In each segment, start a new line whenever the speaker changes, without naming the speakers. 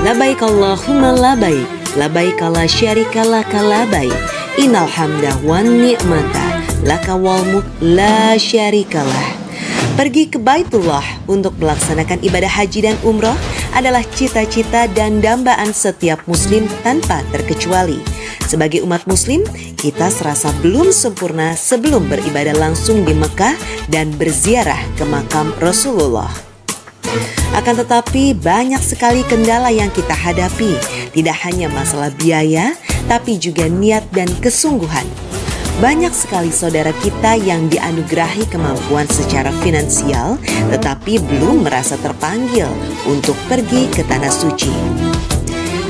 Labaik Allahumma labaik, labaik la syarika laka labaik, innal hamda wan ni'mata laka wal mulk la syarikalah. Pergi ke Baitullah untuk melaksanakan ibadah haji dan umroh adalah cita-cita dan dambaan setiap muslim tanpa terkecuali. Sebagai umat muslim, kita serasa belum sempurna sebelum beribadah langsung di Mekah dan berziarah ke makam Rasulullah. Akan tetapi banyak sekali kendala yang kita hadapi, tidak hanya masalah biaya, tapi juga niat dan kesungguhan. Banyak sekali saudara kita yang dianugerahi kemampuan secara finansial, tetapi belum merasa terpanggil untuk pergi ke Tanah Suci.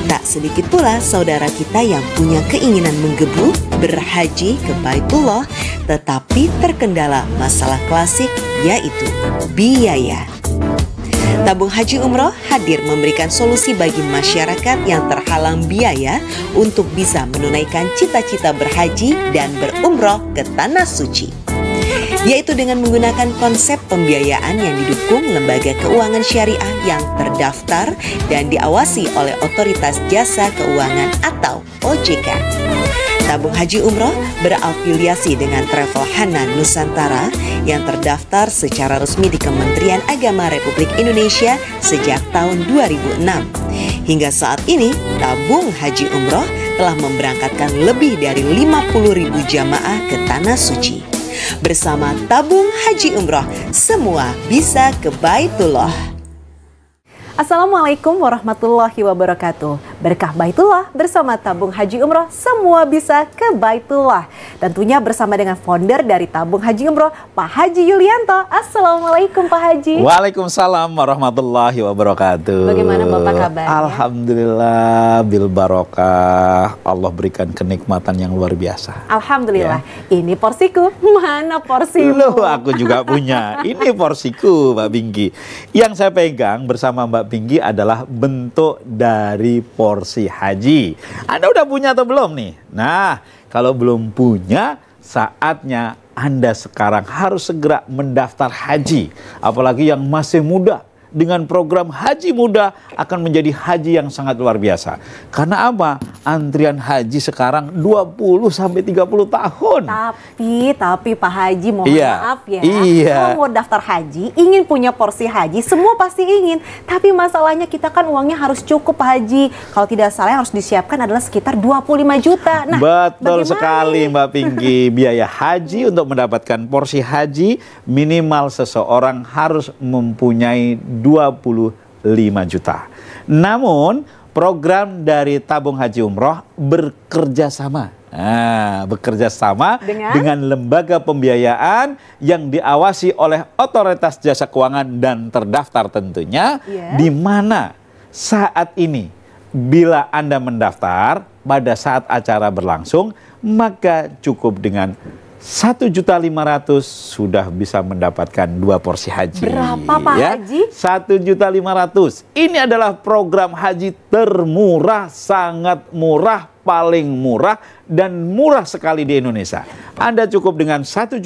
Tak sedikit pula saudara kita yang punya keinginan menggebu berhaji ke Baitullah, tetapi terkendala masalah klasik yaitu biaya. Tabung Haji Umroh hadir memberikan solusi bagi masyarakat yang terhalang biaya untuk bisa menunaikan cita-cita berhaji dan berumroh ke Tanah Suci, yaitu dengan menggunakan konsep pembiayaan yang didukung lembaga keuangan syariah yang terdaftar dan diawasi oleh Otoritas Jasa Keuangan atau OJK. Tabung Haji Umroh berafiliasi dengan Travel Hanan Nusantara yang terdaftar secara resmi di Kementerian Agama Republik Indonesia sejak tahun 2006. Hingga saat ini, Tabung Haji Umroh telah memberangkatkan lebih dari 50.000 jamaah ke Tanah Suci. Bersama Tabung Haji Umroh, semua bisa ke Baitullah.
Assalamualaikum warahmatullahi wabarakatuh. Berkah Baitullah bersama Tabung Haji Umroh, semua bisa ke Baitullah. Tentunya bersama dengan founder dari Tabung Haji Umroh, Pak Haji Yulianto. Assalamualaikum Pak Haji.
Waalaikumsalam warahmatullahi wabarakatuh.
Bagaimana Bapak kabarnya?
Alhamdulillah bil barokah. Allah berikan kenikmatan yang luar biasa.
Alhamdulillah. Ya. Ini porsiku. Mana porsimu?
Loh, aku juga punya. Ini porsiku Mbak Bingki. Yang saya pegang bersama Mbak Bingki adalah bentuk dari porsi haji. Anda udah punya atau belum nih? Nah, kalau belum punya, saatnya Anda sekarang harus segera mendaftar haji. Apalagi yang masih muda. Dengan program Haji Muda akan menjadi haji yang sangat luar biasa. Karena apa? Antrian haji sekarang 20-30 tahun.
Tapi Pak Haji, mohon maaf ya.
Iya.
Kalau mau daftar haji, ingin punya porsi haji, semua pasti ingin. Tapi masalahnya kita kan uangnya harus cukup Pak Haji. Kalau tidak salah yang harus disiapkan adalah sekitar 25 juta. Nah,
betul sekali Mbak Pinky. Biaya haji untuk mendapatkan porsi haji minimal seseorang harus mempunyai 25 juta. Namun program dari Tabung Haji Umroh bekerja sama dengan lembaga pembiayaan yang diawasi oleh Otoritas Jasa Keuangan dan terdaftar tentunya, di mana saat ini bila Anda mendaftar pada saat acara berlangsung, maka cukup dengan 1.500.000 sudah bisa mendapatkan 2 porsi haji.
Berapa Pak Haji?
1.500.000. Ini adalah program haji termurah, sangat murah, paling murah dan murah sekali di Indonesia. Anda cukup dengan 1.500.000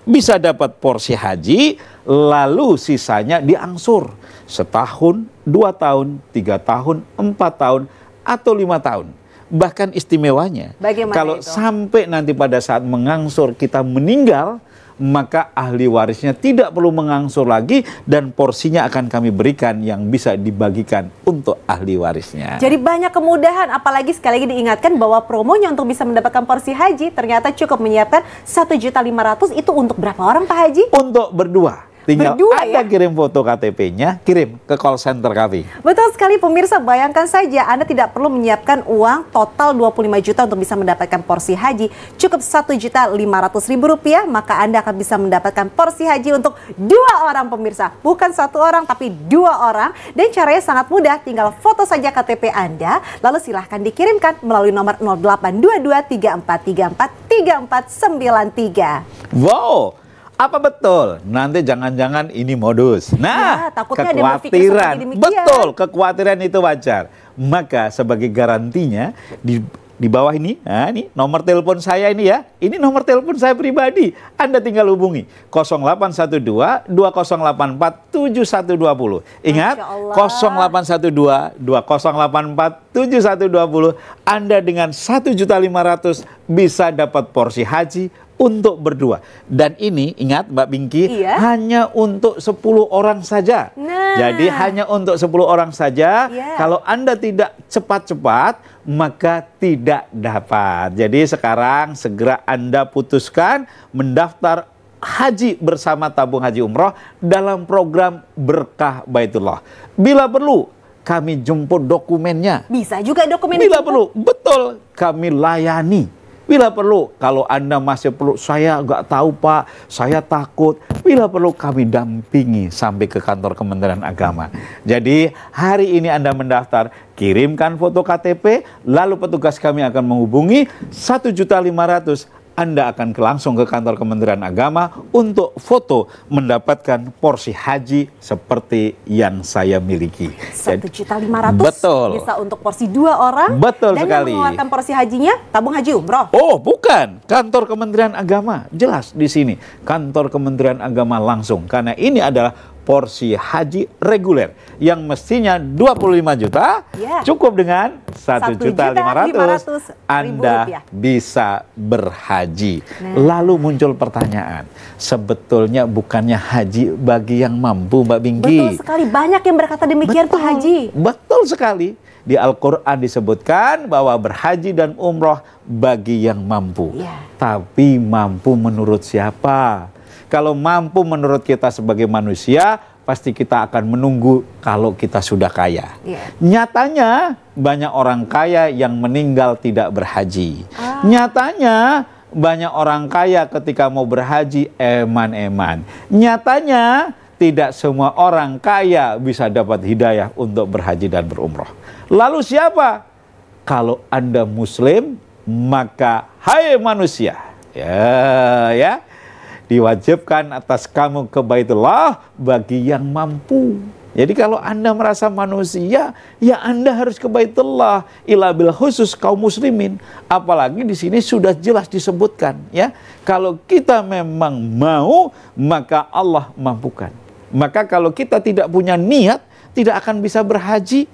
bisa dapat porsi haji, lalu sisanya diangsur setahun, 2 tahun, 3 tahun, 4 tahun, atau 5 tahun. Bahkan istimewanya, kalau sampai nanti pada saat mengangsur kita meninggal, maka ahli warisnya tidak perlu mengangsur lagi dan porsinya akan kami berikan yang bisa dibagikan untuk ahli warisnya.
Jadi banyak kemudahan, apalagi sekali lagi diingatkan bahwa promonya untuk bisa mendapatkan porsi haji ternyata cukup menyiapkan 1.500.000. Itu untuk berapa orang Pak Haji?
Untuk berdua. Tinggal Anda kirim foto KTP-nya, kirim ke call center kami.
Betul sekali pemirsa, bayangkan saja Anda tidak perlu menyiapkan uang total 25 juta untuk bisa mendapatkan porsi haji. Cukup Rp1.500.000, maka Anda akan bisa mendapatkan porsi haji untuk 2 orang pemirsa. Bukan 1 orang, tapi 2 orang. Dan caranya sangat mudah, tinggal foto saja KTP Anda, lalu silahkan dikirimkan melalui nomor 0822343493.
Wow! Apa betul? Nanti jangan-jangan ini modus. Nah,
takutnya
kekhawatiran. Betul, kekhawatiran itu wajar. Maka sebagai garantinya Di bawah ini, nah ini nomor telepon saya ini ya. Ini nomor telepon saya pribadi. Anda tinggal hubungi 0812 2084 7120. Ingat, 0812 2084 7120. Anda dengan 1.500.000 bisa dapat porsi haji untuk berdua. Dan ini ingat Mbak Pinky, hanya untuk 10 orang saja. Jadi hanya untuk 10 orang saja. Kalau Anda tidak cepat-cepat, maka tidak dapat. Jadi sekarang segera Anda putuskan mendaftar haji bersama tabung haji umroh dalam program Berkah Baitullah. Bila perlu, kami jemput dokumennya.
Bisa juga dokumen
Bila perlu, betul, kami layani. Bila perlu, kalau Anda masih perlu, saya nggak tahu Pak, saya takut. Bila perlu kami dampingi sampai ke kantor Kementerian Agama. Jadi hari ini Anda mendaftar, kirimkan foto KTP, lalu petugas kami akan menghubungi 1.500.000. Anda akan langsung ke kantor Kementerian Agama untuk foto mendapatkan porsi haji seperti yang saya miliki.
1.500.000
betul.
Bisa untuk porsi 2 orang.
Betul
dan
sekali.
Dan yang mengeluarkan porsi hajinya tabung haji umroh.
Oh bukan, kantor Kementerian Agama. Jelas di sini, kantor Kementerian Agama langsung. Karena ini adalah porsi haji reguler yang mestinya 25 juta, cukup dengan 1.500.000 Anda bisa berhaji. Lalu muncul pertanyaan, sebetulnya bukannya haji bagi yang mampu, Mbak Pinky?
Betul sekali, banyak yang berkata demikian Pak Haji.
Betul sekali. Di Al-Quran disebutkan bahwa berhaji dan umroh bagi yang mampu. Tapi mampu menurut siapa? Kalau mampu menurut kita sebagai manusia, pasti kita akan menunggu kalau kita sudah kaya. Nyatanya banyak orang kaya yang meninggal tidak berhaji. Nyatanya banyak orang kaya ketika mau berhaji eman-eman. Nyatanya tidak semua orang kaya bisa dapat hidayah untuk berhaji dan berumroh. Lalu siapa? Kalau Anda Muslim, maka hai manusia, ya, diwajibkan atas kamu ke Baitullah bagi yang mampu. Jadi kalau Anda merasa manusia, ya Anda harus ke Baitullah. Ila bil khusus kaum muslimin. Apalagi di sini sudah jelas disebutkan, ya. Kalau kita memang mau, maka Allah mampukan. Maka kalau kita tidak punya niat, tidak akan bisa berhaji,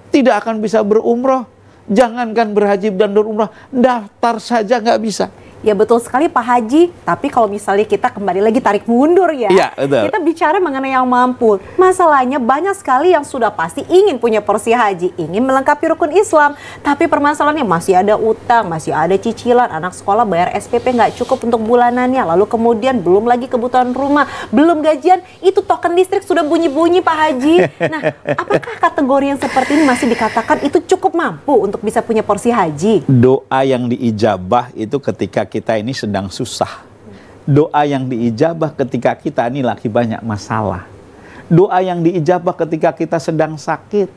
tidak akan bisa berumroh. Jangankan berhaji dan berumroh, daftar saja nggak bisa.
Ya betul sekali Pak Haji, tapi kalau misalnya kita kembali lagi tarik mundur ya, kita bicara mengenai yang mampu. Masalahnya banyak sekali yang sudah pasti ingin punya porsi haji, ingin melengkapi rukun Islam, tapi permasalahannya masih ada utang, masih ada cicilan, anak sekolah bayar SPP nggak cukup untuk bulanannya, lalu kemudian belum lagi kebutuhan rumah, belum gajian, itu token listrik sudah bunyi-bunyi Pak Haji. Nah, apakah kategori yang seperti ini masih dikatakan itu cukup mampu untuk bisa punya porsi haji?
Doa yang diijabah itu ketika kita ini sedang susah. Doa yang diijabah ketika kita ini lagi banyak masalah. Doa yang diijabah ketika kita sedang sakit.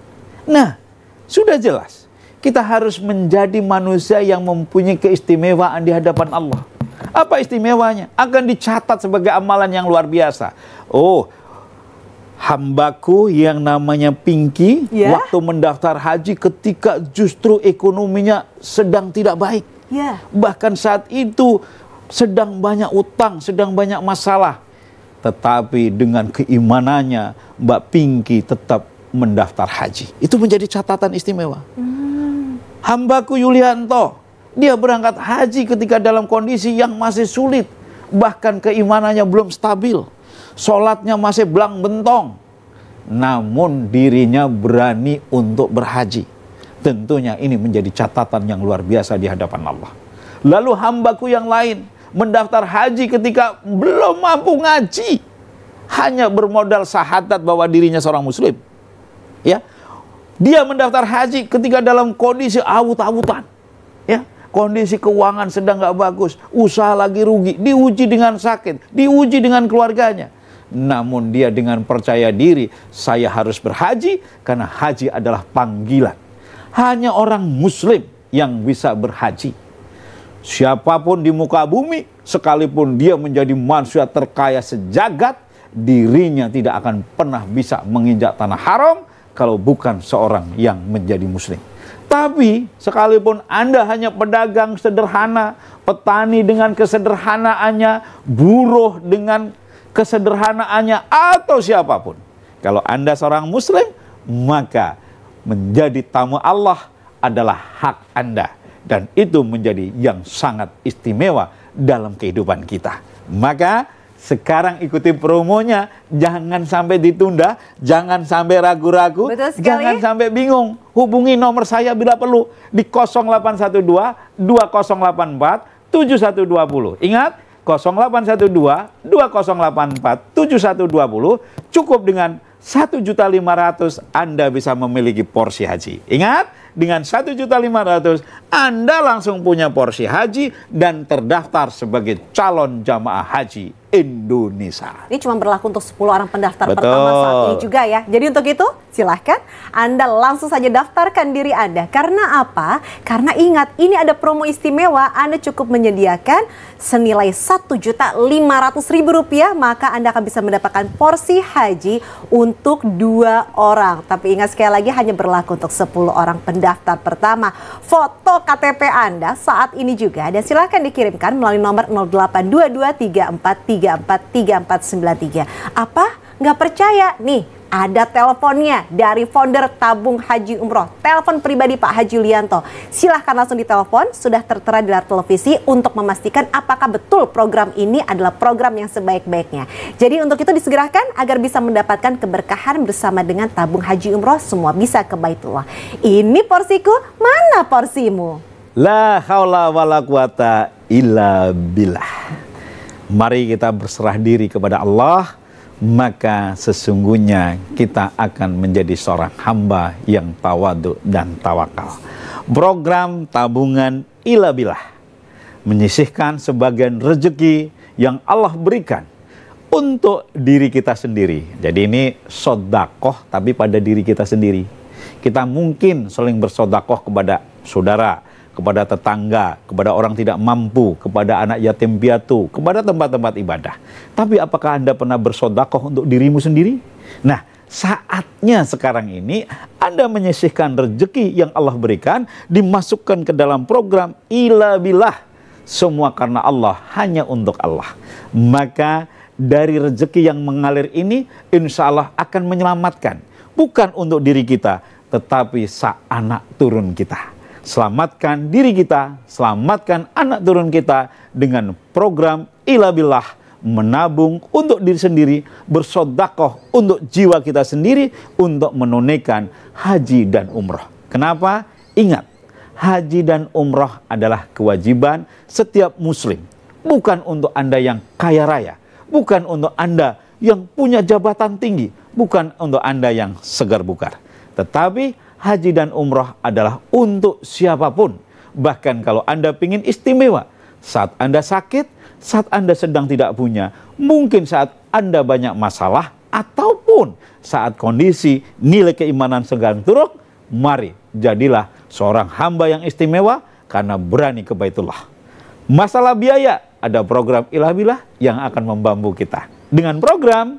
Nah, sudah jelas. Kita harus menjadi manusia yang mempunyai keistimewaan di hadapan Allah. Apa istimewanya? Akan dicatat sebagai amalan yang luar biasa. Oh, hambaku yang namanya Pinky, waktu mendaftar haji ketika justru ekonominya sedang tidak baik. Bahkan saat itu sedang banyak utang, sedang banyak masalah. Tetapi dengan keimanannya, Mbak Pinky tetap mendaftar haji. Itu menjadi catatan istimewa. Hambaku Yulianto, dia berangkat haji ketika dalam kondisi yang masih sulit. Bahkan keimanannya belum stabil. Sholatnya masih belang bentong. Namun dirinya berani untuk berhaji. Tentunya ini menjadi catatan yang luar biasa di hadapan Allah. Lalu hambaku yang lain mendaftar haji ketika belum mampu ngaji. Hanya bermodal syahadat bahwa dirinya seorang muslim. Ya, dia mendaftar haji ketika dalam kondisi awut-awutan. Ya, kondisi keuangan sedang nggak bagus. Usaha lagi rugi, diuji dengan sakit, diuji dengan keluarganya. Namun dia dengan percaya diri, saya harus berhaji karena haji adalah panggilan. Hanya orang muslim yang bisa berhaji. Siapapun di muka bumi, sekalipun dia menjadi manusia terkaya sejagat, dirinya tidak akan pernah bisa menginjak tanah haram kalau bukan seorang yang menjadi muslim. Tapi sekalipun Anda hanya pedagang sederhana, petani dengan kesederhanaannya, buruh dengan kesederhanaannya, atau siapapun, kalau Anda seorang muslim, maka menjadi tamu Allah adalah hak Anda. Dan itu menjadi yang sangat istimewa dalam kehidupan kita. Maka sekarang ikuti promonya, jangan sampai ditunda, jangan sampai ragu-ragu, jangan sampai bingung. Hubungi nomor saya bila perlu di 0812 2084 7120. Ingat, 0812 2084 7120. Cukup dengan 1.500.000 Anda bisa memiliki porsi haji. Ingat, dengan 1.500.000 Anda langsung punya porsi haji dan terdaftar sebagai calon jamaah haji Indonesia.
Ini cuma berlaku untuk 10 orang pendaftar pertama saat ini juga ya. Jadi untuk itu silahkan Anda langsung saja daftarkan diri Anda. Karena apa? Karena ingat, ini ada promo istimewa. Anda cukup menyediakan senilai Rp1.500.000, maka Anda akan bisa mendapatkan porsi haji untuk 2 orang. Tapi ingat, sekali lagi hanya berlaku untuk 10 orang pendaftar pertama. Foto KTP Anda saat ini juga, dan silahkan dikirimkan melalui nomor 082234349493. Apa? Nggak percaya? Nih, ada teleponnya dari founder Tabung Haji Umroh. Telepon pribadi Pak Haji Yulianto. Silahkan langsung ditelepon, sudah tertera di layar televisi untuk memastikan apakah betul program ini adalah program yang sebaik-baiknya. Jadi untuk itu disegerakan agar bisa mendapatkan keberkahan bersama dengan Tabung Haji Umroh. Semua bisa ke Baitullah. Ini porsiku, mana porsimu?
La haula wala quwata illa billah. Mari kita berserah diri kepada Allah, maka sesungguhnya kita akan menjadi seorang hamba yang tawadu dan tawakal. Program tabungan ila billah menyisihkan sebagian rezeki yang Allah berikan untuk diri kita sendiri. Jadi ini sodakoh tapi pada diri kita sendiri. Kita mungkin saling bersodakoh kepada saudara, kepada tetangga, kepada orang tidak mampu, kepada anak yatim piatu, kepada tempat-tempat ibadah. Tapi apakah Anda pernah bersodakoh untuk dirimu sendiri? Nah, saatnya sekarang ini Anda menyisihkan rezeki yang Allah berikan, dimasukkan ke dalam program ila billah. Semua karena Allah, hanya untuk Allah. Maka dari rezeki yang mengalir ini, insya Allah akan menyelamatkan. Bukan untuk diri kita, tetapi anak turun kita. Selamatkan diri kita, selamatkan anak turun kita dengan program ila billah, menabung untuk diri sendiri, bersodakoh untuk jiwa kita sendiri, untuk menunaikan haji dan umroh. Kenapa? Ingat, haji dan umroh adalah kewajiban setiap muslim. Bukan untuk Anda yang kaya raya, bukan untuk Anda yang punya jabatan tinggi, bukan untuk Anda yang segar bukar. Tetapi haji dan umroh adalah untuk siapapun. Bahkan kalau Anda ingin istimewa, saat Anda sakit, saat Anda sedang tidak punya, mungkin saat Anda banyak masalah, ataupun saat kondisi nilai keimanan sedang turun, mari jadilah seorang hamba yang istimewa karena berani ke Baitullah. Masalah biaya, ada program ilah billah yang akan membantu kita. Dengan program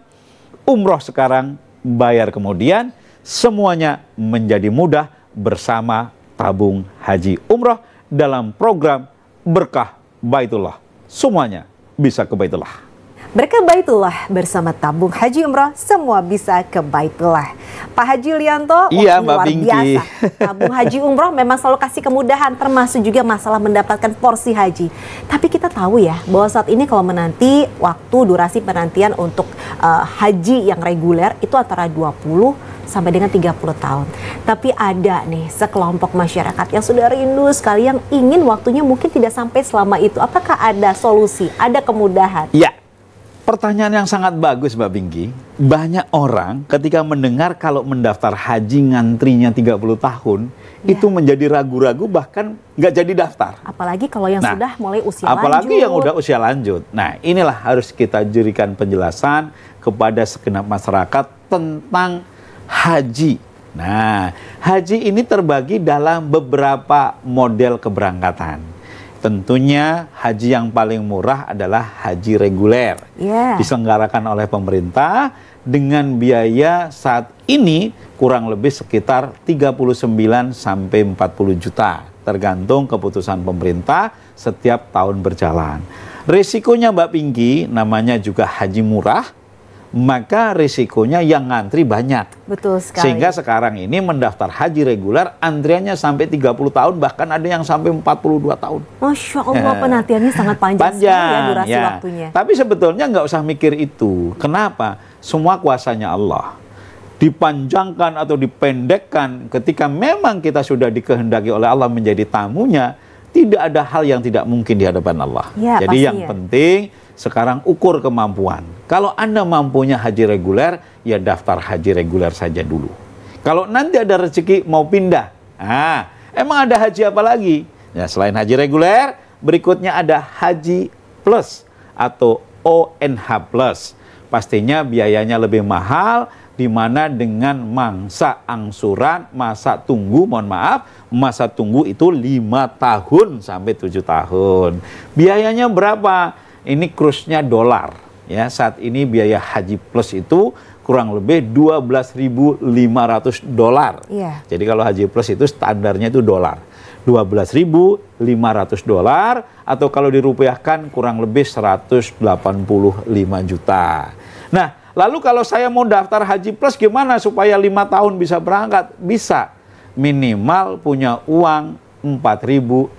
umroh sekarang, bayar kemudian, semuanya menjadi mudah bersama Tabung Haji Umroh dalam program Berkah Baitullah. Semuanya bisa ke Baitullah.
Berkah Baitullah bersama Tabung Haji Umroh, semua bisa ke Baitullah. Pak Haji Yulianto,
iya,
luar biasa. Tabung Haji Umroh memang selalu kasih kemudahan, termasuk juga masalah mendapatkan porsi haji. Tapi kita tahu ya, bahwa saat ini kalau menanti waktu durasi penantian untuk haji yang reguler itu antara 20 sampai dengan 30 tahun. Tapi ada nih sekelompok masyarakat yang sudah rindu sekali, yang ingin waktunya mungkin tidak sampai selama itu. Apakah ada solusi, ada kemudahan?
Ya, pertanyaan yang sangat bagus Mbak Pinky. Banyak orang ketika mendengar kalau mendaftar haji ngantrinya 30 tahun, itu menjadi ragu-ragu, bahkan nggak jadi daftar.
Apalagi kalau yang sudah mulai usia lanjut.
Apalagi yang udah usia lanjut. Nah, inilah harus kita jadikan penjelasan kepada segenap masyarakat tentang haji. Nah, haji ini terbagi dalam beberapa model keberangkatan. Tentunya haji yang paling murah adalah haji reguler. Diselenggarakan oleh pemerintah dengan biaya saat ini kurang lebih sekitar 39 sampai 40 juta. Tergantung keputusan pemerintah setiap tahun berjalan. Risikonya Mbak Pinky, namanya juga haji murah, maka risikonya yang ngantri banyak.
Betul sekali.
Sehingga sekarang ini mendaftar haji reguler, antriannya sampai 30 tahun, bahkan ada yang sampai 42 tahun.
Masya Allah, penantiannya sangat panjang sekali ya durasi waktunya.
Tapi sebetulnya nggak usah mikir itu. Kenapa? Semua kuasanya Allah. Dipanjangkan atau dipendekkan ketika memang kita sudah dikehendaki oleh Allah menjadi tamunya, tidak ada hal yang tidak mungkin di hadapan Allah.
Ya,
jadi
pastinya.
yang penting sekarang ukur kemampuan. Kalau Anda mampunya haji reguler, ya daftar haji reguler saja dulu. Kalau nanti ada rezeki mau pindah, emang ada haji apa lagi? Ya, selain haji reguler, berikutnya ada haji plus atau ONH plus. Pastinya biayanya lebih mahal, di mana dengan masa angsuran, masa tunggu itu 5 tahun sampai 7 tahun. Biayanya berapa? Ini kursnya dolar. Ya, saat ini biaya haji plus itu kurang lebih 12.500 dolar.
Iya.
Jadi kalau haji plus itu standarnya itu dolar. 12.500 dolar, atau kalau dirupiahkan kurang lebih 185 juta. Nah, lalu kalau saya mau daftar haji plus gimana supaya 5 tahun bisa berangkat? Bisa. Minimal punya uang 4.500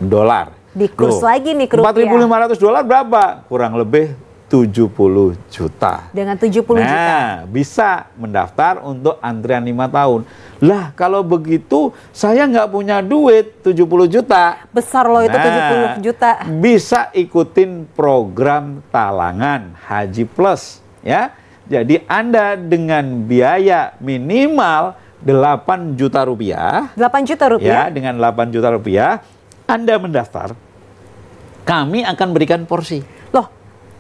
dolar.
Di kurs lagi nih ke rupiah.
4.500 dolar berapa? Kurang lebih 70 juta.
Dengan 70 juta.
Nah, bisa mendaftar untuk antrian 5 tahun. Lah, kalau begitu saya nggak punya duit 70 juta.
Besar loh itu 70 juta.
Bisa ikutin program talangan Haji Plus. Ya, jadi Anda dengan biaya minimal 8 juta rupiah.
8 juta rupiah?
Ya, dengan 8 juta rupiah Anda mendaftar. Kami akan berikan porsi.
Loh,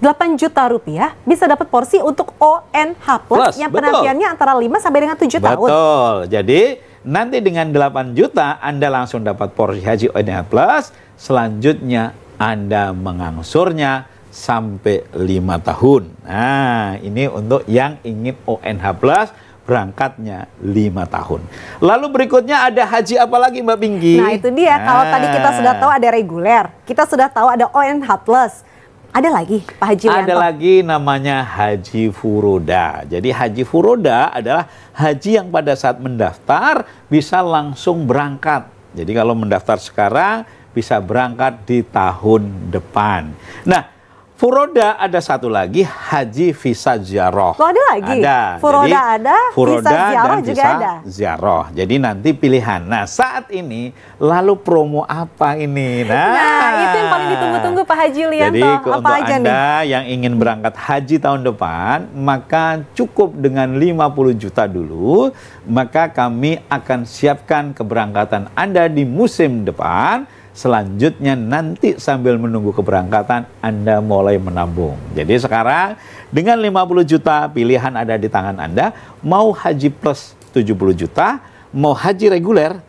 8 juta rupiah bisa dapat porsi untuk ONH Plus yang penantiannya antara 5 sampai dengan 7 tahun.
Betul. Jadi nanti dengan 8 juta Anda langsung dapat porsi haji ONH Plus. Selanjutnya Anda mengangsurnya sampai 5 tahun. Nah, ini untuk yang ingin ONH Plus berangkatnya 5 tahun. Lalu berikutnya ada haji apa lagi Mbak Pinky?
Nah itu dia, kalau tadi kita sudah tahu ada reguler, kita sudah tahu ada ONH Plus. Ada lagi Pak Haji Lianto?
Ada lagi namanya haji furoda. Jadi haji furoda adalah haji yang pada saat mendaftar bisa langsung berangkat. Jadi kalau mendaftar sekarang bisa berangkat di tahun depan. Nah, furoda ada satu lagi, haji visa ziarah.
Oh, ada lagi?
Ada.
Furoda
jadi,
ada,
furoda
visa ziarah
dan
juga
visa
ada.
ziarah. Jadi nanti pilihan. Nah, saat ini lalu promo apa ini?
Nah, itu yang paling ditunggu-tunggu Pak Haji Lianto.
Jadi
apa
untuk
aja
Anda yang ingin berangkat haji tahun depan, maka cukup dengan 50 juta dulu, maka kami akan siapkan keberangkatan Anda di musim depan. Selanjutnya nanti sambil menunggu keberangkatan Anda mulai menabung. Jadi sekarang dengan 50 juta pilihan ada di tangan Anda. Mau haji plus 70 juta, mau haji reguler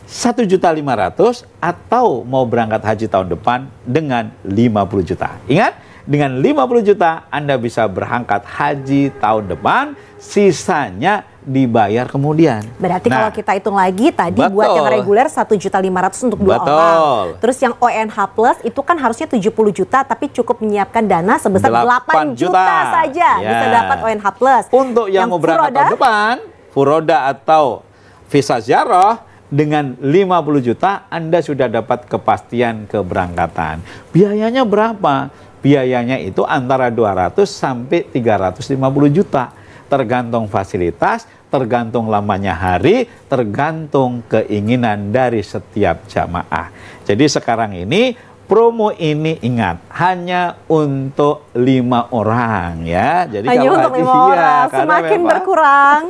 1.500.000, atau mau berangkat haji tahun depan dengan 50 juta. Ingat, dengan 50 juta Anda bisa berangkat haji tahun depan, sisanya dibayar kemudian.
Berarti kalau kita hitung lagi tadi buat yang reguler 1.500.000 untuk 2 orang. Terus yang ONH Plus itu kan harusnya 70 juta tapi cukup menyiapkan dana sebesar 8 juta saja bisa dapat ONH Plus.
Untuk yang mau berangkat tahun depan, furoda atau visa ziarah dengan 50 juta Anda sudah dapat kepastian keberangkatan. Biayanya berapa? Biayanya itu antara 200 sampai 350 juta. Tergantung fasilitas, tergantung lamanya hari, tergantung keinginan dari setiap jamaah. Jadi sekarang ini promo ini ingat hanya untuk 5 orang ya. Jadi
hanya
kalau
untuk
haji
5 orang, semakin memang, berkurang.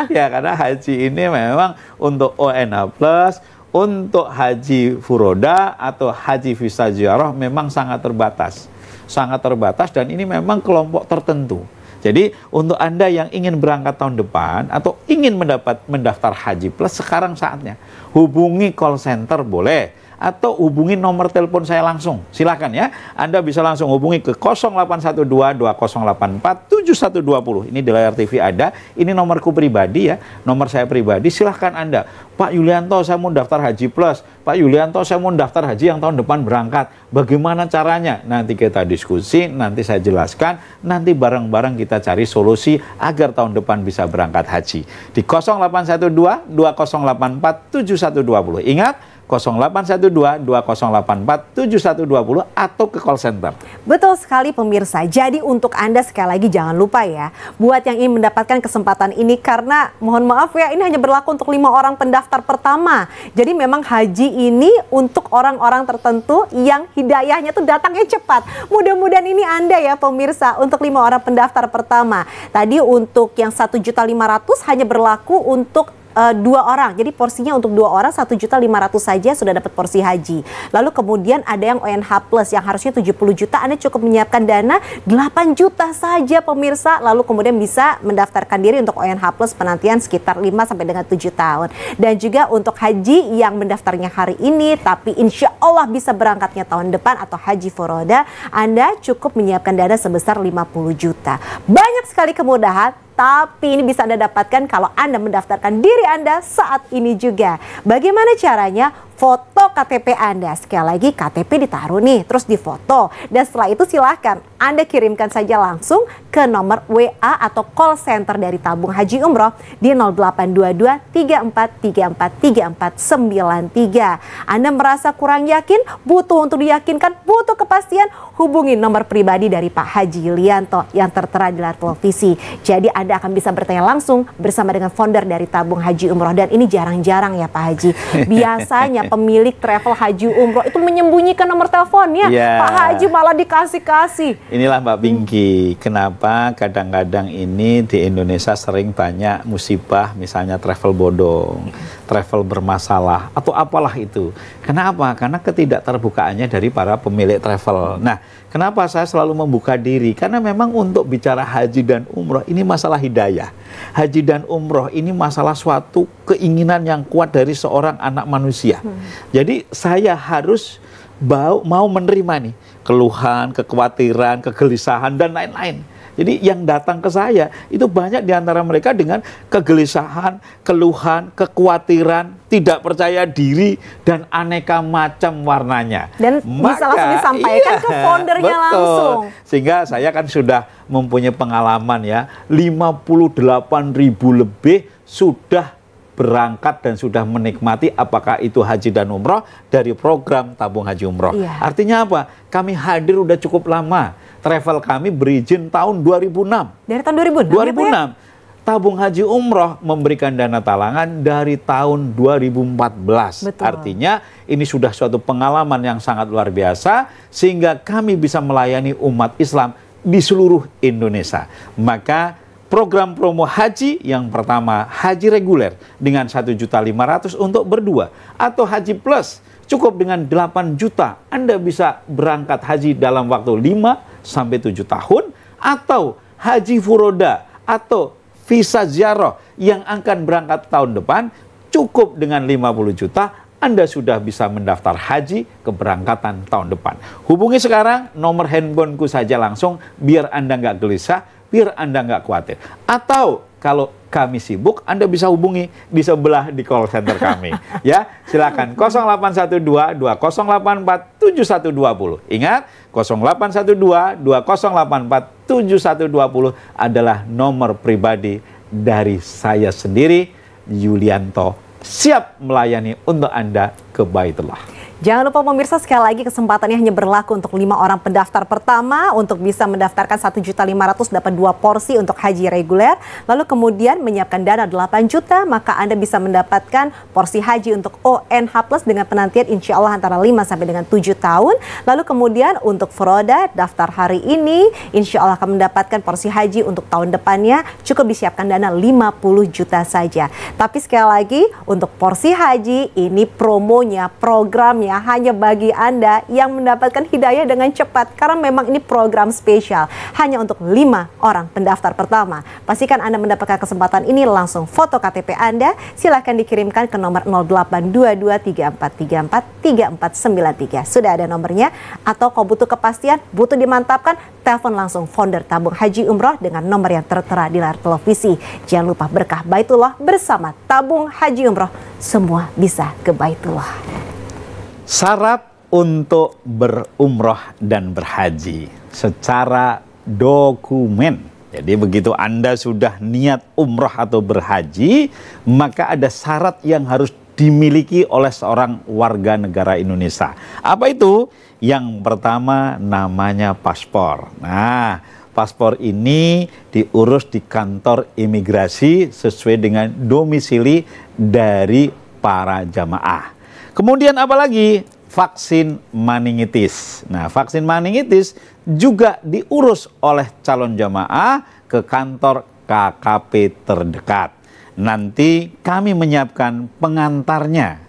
Ya karena haji ini memang untuk ONH Plus, untuk haji furoda atau haji visa ziarah memang sangat terbatas. Sangat terbatas dan ini memang kelompok tertentu. Jadi untuk Anda yang ingin berangkat tahun depan atau ingin mendaftar haji plus, sekarang saatnya. Hubungi call center boleh, atau hubungi nomor telepon saya langsung. Silakan ya. Anda bisa langsung hubungi ke 0812 2084 7120. Ini di layar TV ada. Ini nomorku pribadi ya. Nomor saya pribadi. Silahkan Anda. Pak Yulianto, saya mau daftar Haji Plus. Pak Yulianto, saya mau daftar haji yang tahun depan berangkat. Bagaimana caranya? Nanti kita diskusi, nanti saya jelaskan. Nanti bareng-bareng kita cari solusi agar tahun depan bisa berangkat haji. Di 0812 2084 7120. Ingat, 0812 2084 7120 atau ke call center.
Betul sekali pemirsa. Jadi untuk Anda sekali lagi jangan lupa ya, buat yang ingin mendapatkan kesempatan ini, karena mohon maaf ya, ini hanya berlaku untuk 5 orang pendaftar pertama. Jadi memang haji ini untuk orang-orang tertentu yang hidayahnya tuh datangnya cepat. Mudah-mudahan ini Anda ya pemirsa, untuk 5 orang pendaftar pertama. Tadi untuk yang 1.500.000 hanya berlaku untuk 2 orang. Jadi porsinya untuk 2 orang 1.500.000 saja sudah dapat porsi haji. Lalu kemudian ada yang ONH Plus yang harusnya 70 juta, Anda cukup menyiapkan dana 8 juta saja pemirsa. Lalu kemudian bisa mendaftarkan diri untuk ONH Plus penantian sekitar 5 sampai dengan 7 tahun. Dan juga untuk haji yang mendaftarnya hari ini tapi insya Allah bisa berangkatnya tahun depan atau haji furoda, Anda cukup menyiapkan dana sebesar 50 juta. Banyak sekali kemudahan. Tapi ini bisa Anda dapatkan kalau Anda mendaftarkan diri Anda saat ini juga. Bagaimana caranya? Foto KTP Anda. Sekali lagi KTP ditaruh nih, terus difoto. Dan setelah itu silahkan Anda kirimkan saja langsung ke nomor WA atau call center dari Tabung Haji Umroh di 0822 3434 3493. Anda merasa kurang yakin, butuh untuk diyakinkan, butuh kepastian, hubungi nomor pribadi dari Pak Haji Yulianto yang tertera di layar televisi. Jadi Anda akan bisa bertanya langsung bersama dengan founder dari Tabung Haji Umroh. Dan ini jarang-jarang ya Pak Haji. Biasanya pemilik travel haji umroh itu menyembunyikan nomor teleponnya. Yeah. Pak Haji malah dikasih-kasih.
Inilah Mbak Pinky, kenapa kadang-kadang ini di Indonesia sering banyak musibah, misalnya travel bodong, travel bermasalah, atau apalah itu. Kenapa? Karena ketidakterbukaannya dari para pemilik travel. Nah, kenapa saya selalu membuka diri? Karena memang untuk bicara haji dan umroh ini masalah hidayah. Haji dan umroh ini masalah suatu keinginan yang kuat dari seorang anak manusia. Jadi saya harus mau menerima nih keluhan, kekhawatiran, kegelisahan dan lain-lain. Jadi yang datang ke saya itu banyak di antara mereka dengan kegelisahan, keluhan, kekhawatiran, tidak percaya diri dan aneka macam warnanya. Dan
bisa langsung disampaikan ke foundernya langsung.
Sehingga saya kan sudah mempunyai pengalaman ya, 58.000 lebih sudah berangkat dan sudah menikmati apakah itu haji dan umroh dari program Tabung Haji Umroh. Iya. Artinya apa? Kami hadir udah cukup lama. Travel kami berizin tahun 2006.
Dari tahun 2006?
2006. Ya? Tabung Haji Umroh memberikan dana talangan dari tahun 2014. Betul. Artinya ini sudah suatu pengalaman yang sangat luar biasa sehingga kami bisa melayani umat Islam di seluruh Indonesia. Maka program promo haji yang pertama haji reguler dengan 1.500.000 untuk berdua atau haji plus cukup dengan 8 juta Anda bisa berangkat haji dalam waktu 5 sampai 7 tahun atau haji furoda atau visa ziarah yang akan berangkat tahun depan cukup dengan 50 juta Anda sudah bisa mendaftar haji keberangkatan tahun depan. Hubungi sekarang nomor handphoneku saja langsung biar Anda nggak gelisah, biar Anda nggak khawatir. Atau kalau kami sibuk, Anda bisa hubungi di sebelah di call center kami. Ya, silakan 0812 2084 7120. Ingat, 0812 2084 7120 adalah nomor pribadi dari saya sendiri, Yulianto. Siap melayani untuk Anda ke Baitullah.
Jangan lupa pemirsa, sekali lagi kesempatannya hanya berlaku untuk 5 orang pendaftar pertama untuk bisa mendaftarkan 1.500.000 dapat 2 porsi untuk haji reguler. Lalu kemudian menyiapkan dana 8 juta, maka Anda bisa mendapatkan porsi haji untuk ONH Plus dengan penantian insya Allah antara 5 sampai dengan 7 tahun. Lalu kemudian untuk furoda daftar hari ini insya Allah akan mendapatkan porsi haji untuk tahun depannya cukup disiapkan dana 50 juta saja. Tapi sekali lagi untuk porsi haji ini promonya, programnya nih ya, hanya bagi Anda yang mendapatkan hidayah dengan cepat. Karena memang ini program spesial, hanya untuk 5 orang pendaftar pertama. Pastikan Anda mendapatkan kesempatan ini, langsung foto KTP Anda. Silahkan dikirimkan ke nomor 082234343493. Sudah ada nomornya? Atau kau butuh kepastian, butuh dimantapkan, telepon langsung founder Tabung Haji Umroh dengan nomor yang tertera di layar televisi. Jangan lupa berkah Baitullah bersama Tabung Haji Umroh. Semua bisa ke Baitullah.
Syarat untuk berumroh dan berhaji secara dokumen. Jadi begitu Anda sudah niat umroh atau berhaji, maka ada syarat yang harus dimiliki oleh seorang warga negara Indonesia. Apa itu? Yang pertama namanya paspor. Nah, paspor ini diurus di kantor imigrasi sesuai dengan domisili dari para jamaah. Kemudian apa lagi? Vaksin meningitis. Nah, vaksin meningitis juga diurus oleh calon jamaah ke kantor KKP terdekat. Nanti kami menyiapkan pengantarnya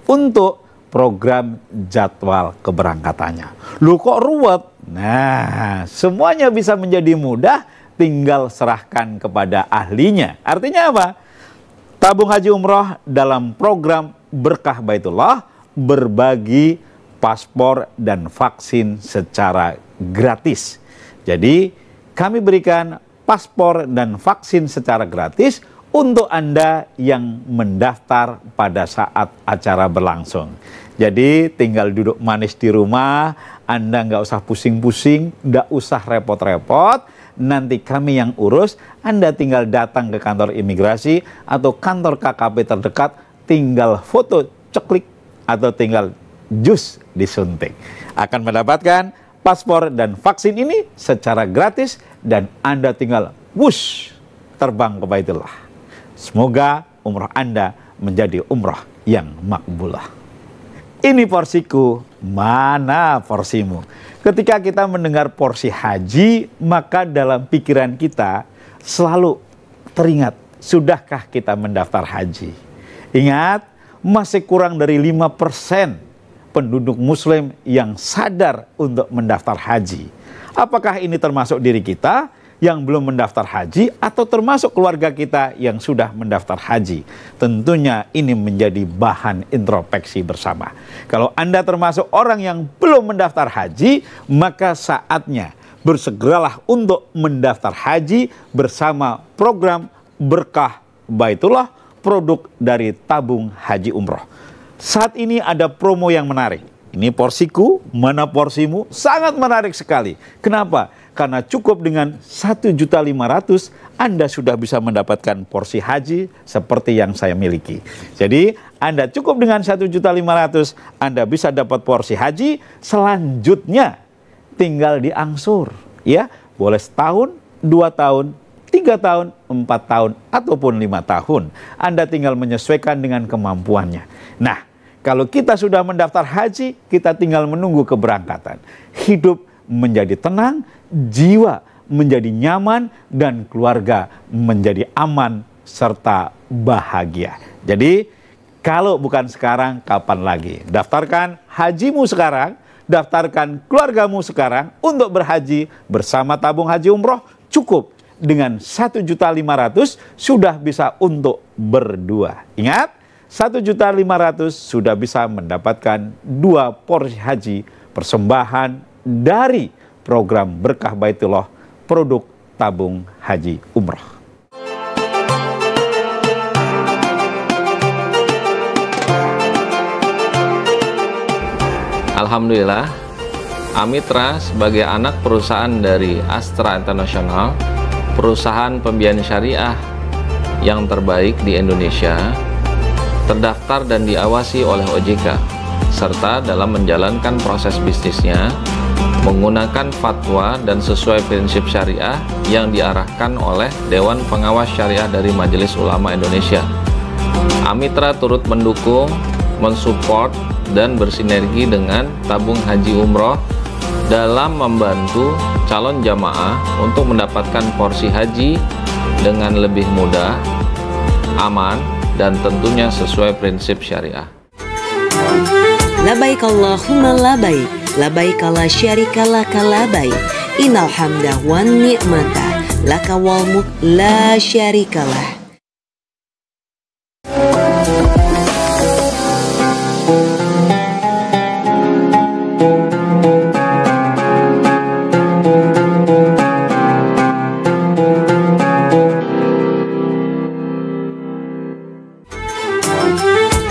untuk program jadwal keberangkatannya. Loh kok ruwet? Nah, semuanya bisa menjadi mudah, tinggal serahkan kepada ahlinya. Artinya apa? Tabung Haji Umroh dalam program Berkah Baitullah berbagi paspor dan vaksin secara gratis. Jadi kami berikan paspor dan vaksin secara gratis untuk Anda yang mendaftar pada saat acara berlangsung. Jadi tinggal duduk manis di rumah, Anda nggak usah pusing-pusing, nggak usah repot-repot. Nanti kami yang urus, Anda tinggal datang ke kantor imigrasi atau kantor KKP terdekat, tinggal foto ceklik atau tinggal jus disuntik. Akan mendapatkan paspor dan vaksin ini secara gratis dan Anda tinggal wush terbang ke Baitullah. Semoga umroh Anda menjadi umroh yang makbulah. Ini porsiku, mana porsimu? Ketika kita mendengar porsi haji, maka dalam pikiran kita selalu teringat, sudahkah kita mendaftar haji? Ingat, masih kurang dari 5% penduduk muslim yang sadar untuk mendaftar haji. Apakah ini termasuk diri kita yang belum mendaftar haji atau termasuk keluarga kita yang sudah mendaftar haji? Tentunya ini menjadi bahan introspeksi bersama. Kalau Anda termasuk orang yang belum mendaftar haji, maka saatnya bersegeralah untuk mendaftar haji bersama program Berkah Baitullah, produk dari Tabung Haji Umroh. Saat ini ada promo yang menarik. Ini porsiku, mana porsimu? Sangat menarik sekali. Kenapa? Karena cukup dengan 1.500.000 Anda sudah bisa mendapatkan porsi haji seperti yang saya miliki. Jadi Anda cukup dengan 1.500.000 Anda bisa dapat porsi haji. Selanjutnya tinggal diangsur, ya. Boleh setahun, 2 tahun, 3 tahun, 4 tahun, ataupun 5 tahun. Anda tinggal menyesuaikan dengan kemampuannya. Nah, kalau kita sudah mendaftar haji, kita tinggal menunggu keberangkatan. Hidup menjadi tenang, jiwa menjadi nyaman, dan keluarga menjadi aman serta bahagia. Jadi, kalau bukan sekarang, kapan lagi? Daftarkan hajimu sekarang, daftarkan keluargamu sekarang untuk berhaji bersama Tabung Haji Umroh. Cukup dengan 1.500.000 sudah bisa untuk berdua. Ingat, 1.500.000 sudah bisa mendapatkan 2 porsi haji persembahan dari program Berkah Baitullah, produk Tabung Haji Umroh.
Alhamdulillah, Amitra sebagai anak perusahaan dari Astra International, perusahaan pembiayaan syariah yang terbaik di Indonesia, terdaftar dan diawasi oleh OJK, serta dalam menjalankan proses bisnisnya menggunakan fatwa dan sesuai prinsip syariah yang diarahkan oleh Dewan Pengawas Syariah dari Majelis Ulama Indonesia. Amitra turut mendukung, mensupport, dan bersinergi dengan Tabung Haji Umroh dalam membantu calon jamaah untuk mendapatkan porsi haji dengan lebih mudah, aman, dan tentunya sesuai prinsip syariah.
Labaik Allahumma labaik, labaik la syarika laka labaik, innal hamda wan ni'mata laka wal mulk la syarikalah.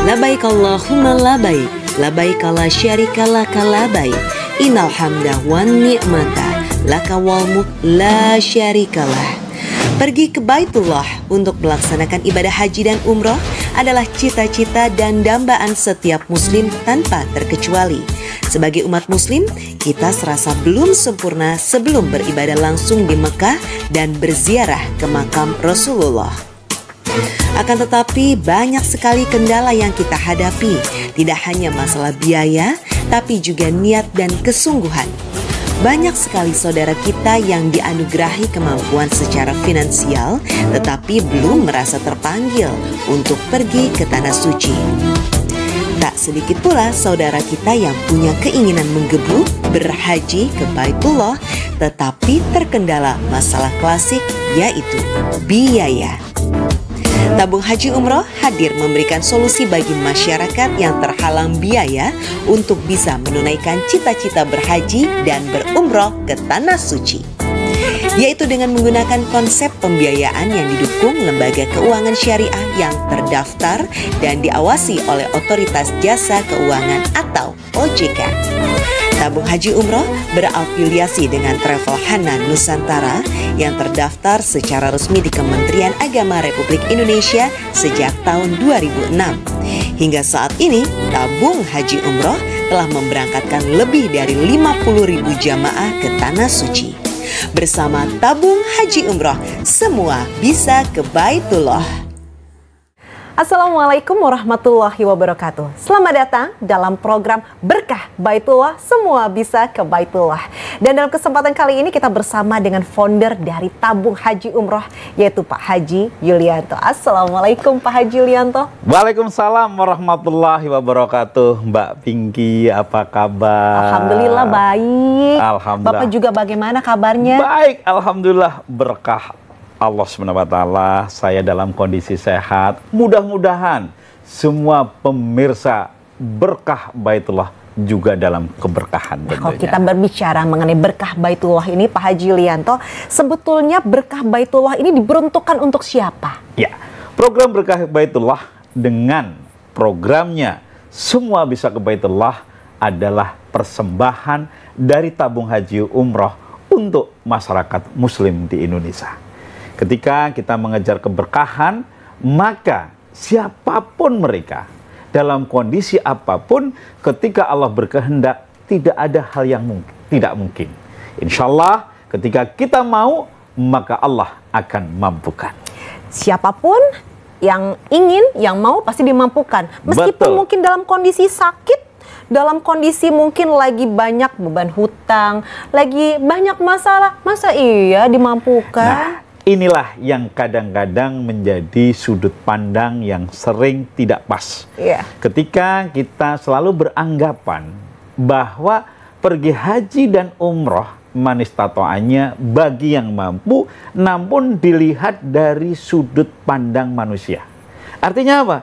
Labaik Allahumma labaik, labaik la syarika laka labaik, innal hamda wan ni'mata laka wal mulk la syarikalah. Pergi ke Baitullah untuk melaksanakan ibadah haji dan umroh adalah cita-cita dan dambaan setiap muslim tanpa terkecuali. Sebagai umat muslim, kita serasa belum sempurna sebelum beribadah langsung di Mekah dan berziarah ke makam Rasulullah. Akan tetapi banyak sekali kendala yang kita hadapi, tidak hanya masalah biaya, tapi juga niat dan kesungguhan. Banyak sekali saudara kita yang dianugerahi kemampuan secara finansial, tetapi belum merasa terpanggil untuk pergi ke Tanah Suci. Tak sedikit pula saudara kita yang punya keinginan menggebu berhaji ke Baitullah, tetapi terkendala masalah klasik yaitu biaya. Tabung Haji Umroh hadir memberikan solusi bagi masyarakat yang terhalang biaya untuk bisa menunaikan cita-cita berhaji dan berumroh ke Tanah Suci, yaitu dengan menggunakan konsep pembiayaan yang didukung lembaga keuangan syariah yang terdaftar dan diawasi oleh Otoritas Jasa Keuangan atau OJK. Tabung Haji Umroh berafiliasi dengan Travel Hanan Nusantara yang terdaftar secara resmi di Kementerian Agama Republik Indonesia sejak tahun 2006. Hingga saat ini, Tabung Haji Umroh telah memberangkatkan lebih dari 50.000 jamaah ke Tanah Suci. Bersama Tabung Haji Umroh, semua bisa ke Baitullah.
Assalamualaikum warahmatullahi wabarakatuh. Selamat datang dalam program Berkah Baitullah, semua bisa ke Baitullah. Dan dalam kesempatan kali ini kita bersama dengan founder dari Tabung Haji Umroh, yaitu Pak Haji Yulianto. Assalamualaikum Pak Haji Yulianto.
Waalaikumsalam warahmatullahi wabarakatuh. Mbak Pinky, apa kabar?
Alhamdulillah baik.
Alhamdulillah.
Bapak juga bagaimana kabarnya?
Baik, alhamdulillah, berkah Allah SWT, saya dalam kondisi sehat. Mudah-mudahan semua pemirsa Berkah Baitullah juga dalam keberkahan.
Nah, kalau kita berbicara mengenai Berkah Baitullah ini, Pak Haji Yulianto, sebetulnya Berkah Baitullah ini diperuntukkan untuk siapa?
Ya, program Berkah Baitullah dengan programnya Semua Bisa ke Baitullah adalah persembahan dari Tabung Haji Umroh untuk masyarakat muslim di Indonesia. Ketika kita mengejar keberkahan, maka siapapun mereka, dalam kondisi apapun, ketika Allah berkehendak, tidak ada hal yang tidak mungkin. Insya Allah, ketika kita mau, maka Allah akan mampukan.
Siapapun yang ingin, yang mau, pasti dimampukan. Meskipun
Betul.
mungkin dalam kondisi sakit, dalam kondisi mungkin lagi banyak beban hutang, lagi banyak masalah, masa iya dimampukan?
Nah, inilah yang kadang-kadang menjadi sudut pandang yang sering tidak pas.
Iya.
Ketika kita selalu beranggapan bahwa pergi haji dan umroh manistatoanya bagi yang mampu, namun dilihat dari sudut pandang manusia. Artinya apa?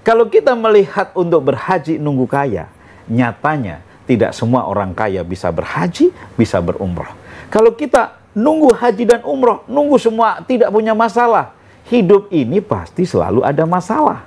Kalau kita melihat untuk berhaji nunggu kaya, nyatanya tidak semua orang kaya bisa berhaji, bisa berumroh. Kalau kita nunggu haji dan umroh, nunggu semua tidak punya masalah, hidup ini pasti selalu ada masalah.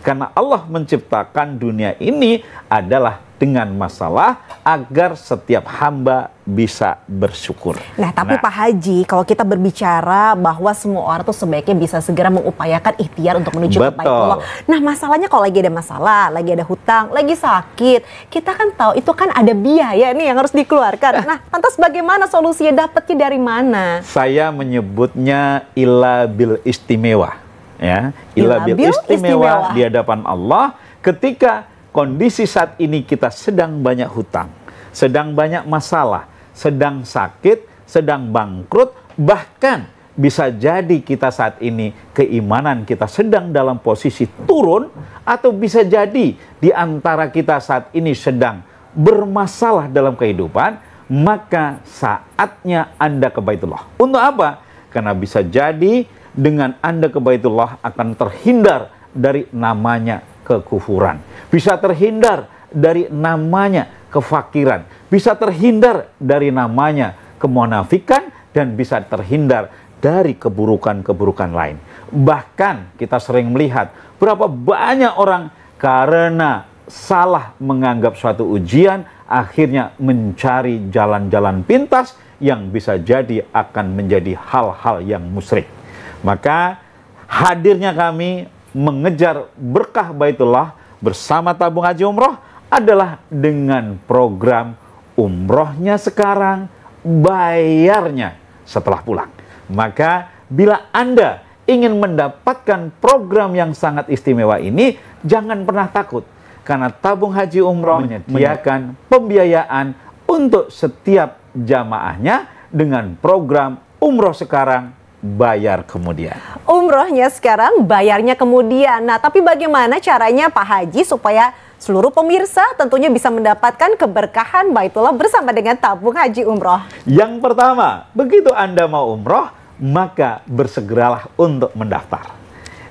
Karena Allah menciptakan dunia ini adalah dengan masalah agar setiap hamba bisa bersyukur.
Nah, tapi Pak Haji, kalau kita berbicara bahwa semua orang tuh sebaiknya bisa segera mengupayakan ikhtiar untuk menuju ke Baitullah. Nah, masalahnya kalau lagi ada masalah, lagi ada hutang, lagi sakit, kita kan tahu itu kan ada biaya nih yang harus dikeluarkan. Nah, lantas bagaimana solusinya, dapatnya dari mana?
Saya menyebutnya ila bil istimewa. Ya, ila bil istimewa di hadapan Allah ketika kondisi saat ini kita sedang banyak hutang, sedang banyak masalah, sedang sakit, sedang bangkrut, bahkan bisa jadi kita saat ini keimanan kita sedang dalam posisi turun, atau bisa jadi di antara kita saat ini sedang bermasalah dalam kehidupan, maka saatnya Anda ke Baitullah. Untuk apa? Karena bisa jadi dengan Anda ke Baitullah akan terhindar dari namanya kekufuran, bisa terhindar dari namanya kefakiran, bisa terhindar dari namanya kemunafikan, dan bisa terhindar dari keburukan-keburukan lain. Bahkan kita sering melihat berapa banyak orang karena salah menganggap suatu ujian, akhirnya mencari jalan-jalan pintas yang bisa jadi akan menjadi hal-hal yang musyrik. Maka hadirnya kami mengejar berkah Baitullah bersama tabung haji umroh adalah dengan program umrohnya sekarang, bayarnya setelah pulang. Maka bila Anda ingin mendapatkan program yang sangat istimewa ini, jangan pernah takut. Karena tabung haji umroh menyediakan pembiayaan untuk setiap jamaahnya dengan program umroh sekarang, bayar kemudian.
Umrohnya sekarang, bayarnya kemudian. Nah, tapi bagaimana caranya Pak Haji supaya seluruh pemirsa tentunya bisa mendapatkan keberkahan Baitullah bersama dengan tabung haji umroh?
Yang pertama, begitu Anda mau umroh, maka bersegeralah untuk mendaftar.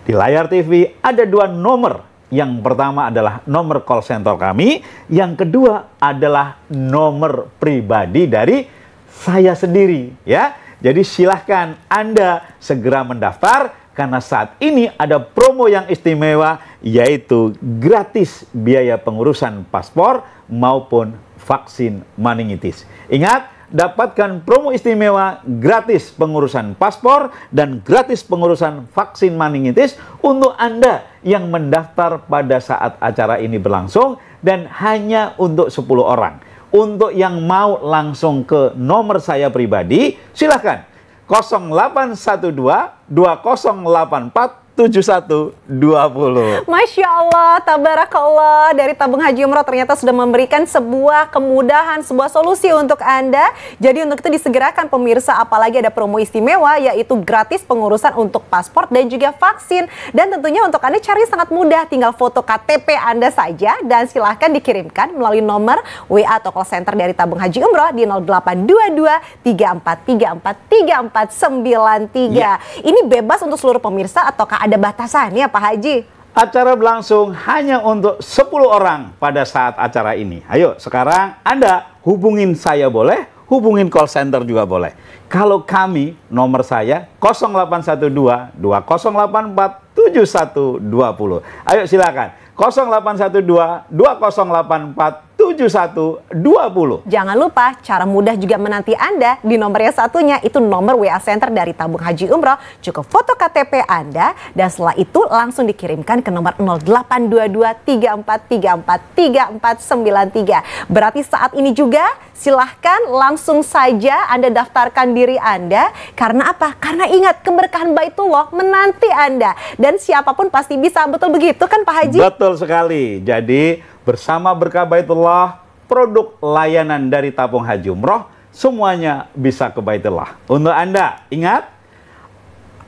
Di layar TV ada 2 nomor. Yang pertama adalah nomor call center kami, yang kedua adalah nomor pribadi dari saya sendiri, ya. Jadi silahkan Anda segera mendaftar, karena saat ini ada promo yang istimewa, yaitu gratis biaya pengurusan paspor maupun vaksin meningitis. Ingat, dapatkan promo istimewa gratis pengurusan paspor dan gratis pengurusan vaksin meningitis untuk Anda yang mendaftar pada saat acara ini berlangsung, dan hanya untuk 10 orang. Untuk yang mau langsung ke nomor saya pribadi, silahkan 0812 2084 7120.
Masya Allah, tabarakallah, dari tabung haji umroh ternyata sudah memberikan sebuah kemudahan, sebuah solusi untuk Anda. Jadi untuk itu disegerakan pemirsa, apalagi ada promo istimewa, yaitu gratis pengurusan untuk paspor dan juga vaksin. Dan tentunya untuk Anda cari sangat mudah, tinggal foto KTP Anda saja dan silahkan dikirimkan melalui nomor WA atau call center dari tabung haji umroh di 0822 3434 3493.
Ya.
Ini bebas untuk seluruh pemirsa ataukah ada batasannya Pak Haji?
Acara berlangsung hanya untuk 10 orang pada saat acara ini. Ayo sekarang Anda hubungin saya boleh, hubungin call center juga boleh. Kalau kami, nomor saya 0812 2084 7120. Ayo silakan 0812 2084 7120.
Jangan lupa cara mudah juga menanti Anda di nomor yang satunya, itu nomor WA Center dari tabung haji umroh. Cukup foto KTP Anda dan setelah itu langsung dikirimkan ke nomor 0822 3434 3493. Berarti saat ini juga silahkan langsung saja Anda daftarkan diri Anda. Karena apa? Karena ingat, keberkahan Baitullah menanti Anda. Dan siapapun pasti bisa, betul begitu kan Pak Haji?
Betul sekali. Jadi bersama berkah Baitullah, produk layanan dari tabung haji umroh, semuanya bisa ke Baitullah. Untuk Anda, ingat,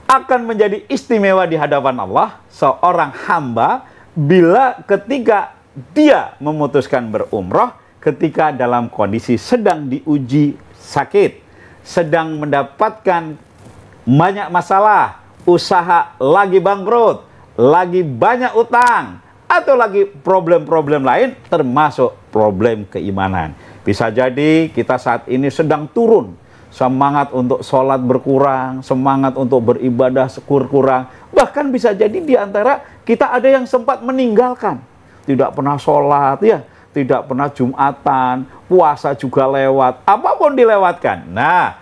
akan menjadi istimewa di hadapan Allah seorang hamba bila ketika dia memutuskan berumroh, ketika dalam kondisi sedang diuji sakit, sedang mendapatkan banyak masalah, usaha lagi bangkrut, lagi banyak utang, atau lagi problem-problem lain, termasuk problem keimanan. Bisa jadi kita saat ini sedang turun, semangat untuk sholat berkurang, semangat untuk beribadah kurang. Bahkan bisa jadi di antara kita ada yang sempat meninggalkan, tidak pernah sholat, ya, tidak pernah Jumatan, puasa juga lewat, apapun dilewatkan. Nah,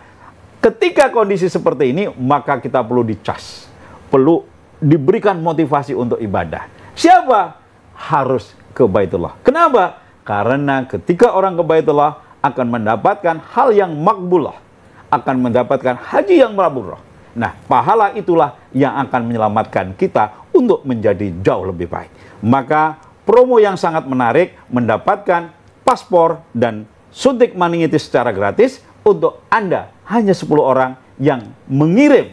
ketika kondisi seperti ini, maka kita perlu dicas, perlu diberikan motivasi untuk ibadah. Siapa? Harus ke Baitullah. Kenapa? Karena ketika orang ke Baitullah akan mendapatkan hal yang makbulah, akan mendapatkan haji yang mabrur. Nah, pahala itulah yang akan menyelamatkan kita untuk menjadi jauh lebih baik. Maka promo yang sangat menarik, mendapatkan paspor dan suntik meningitis secara gratis untuk Anda, hanya 10 orang yang mengirim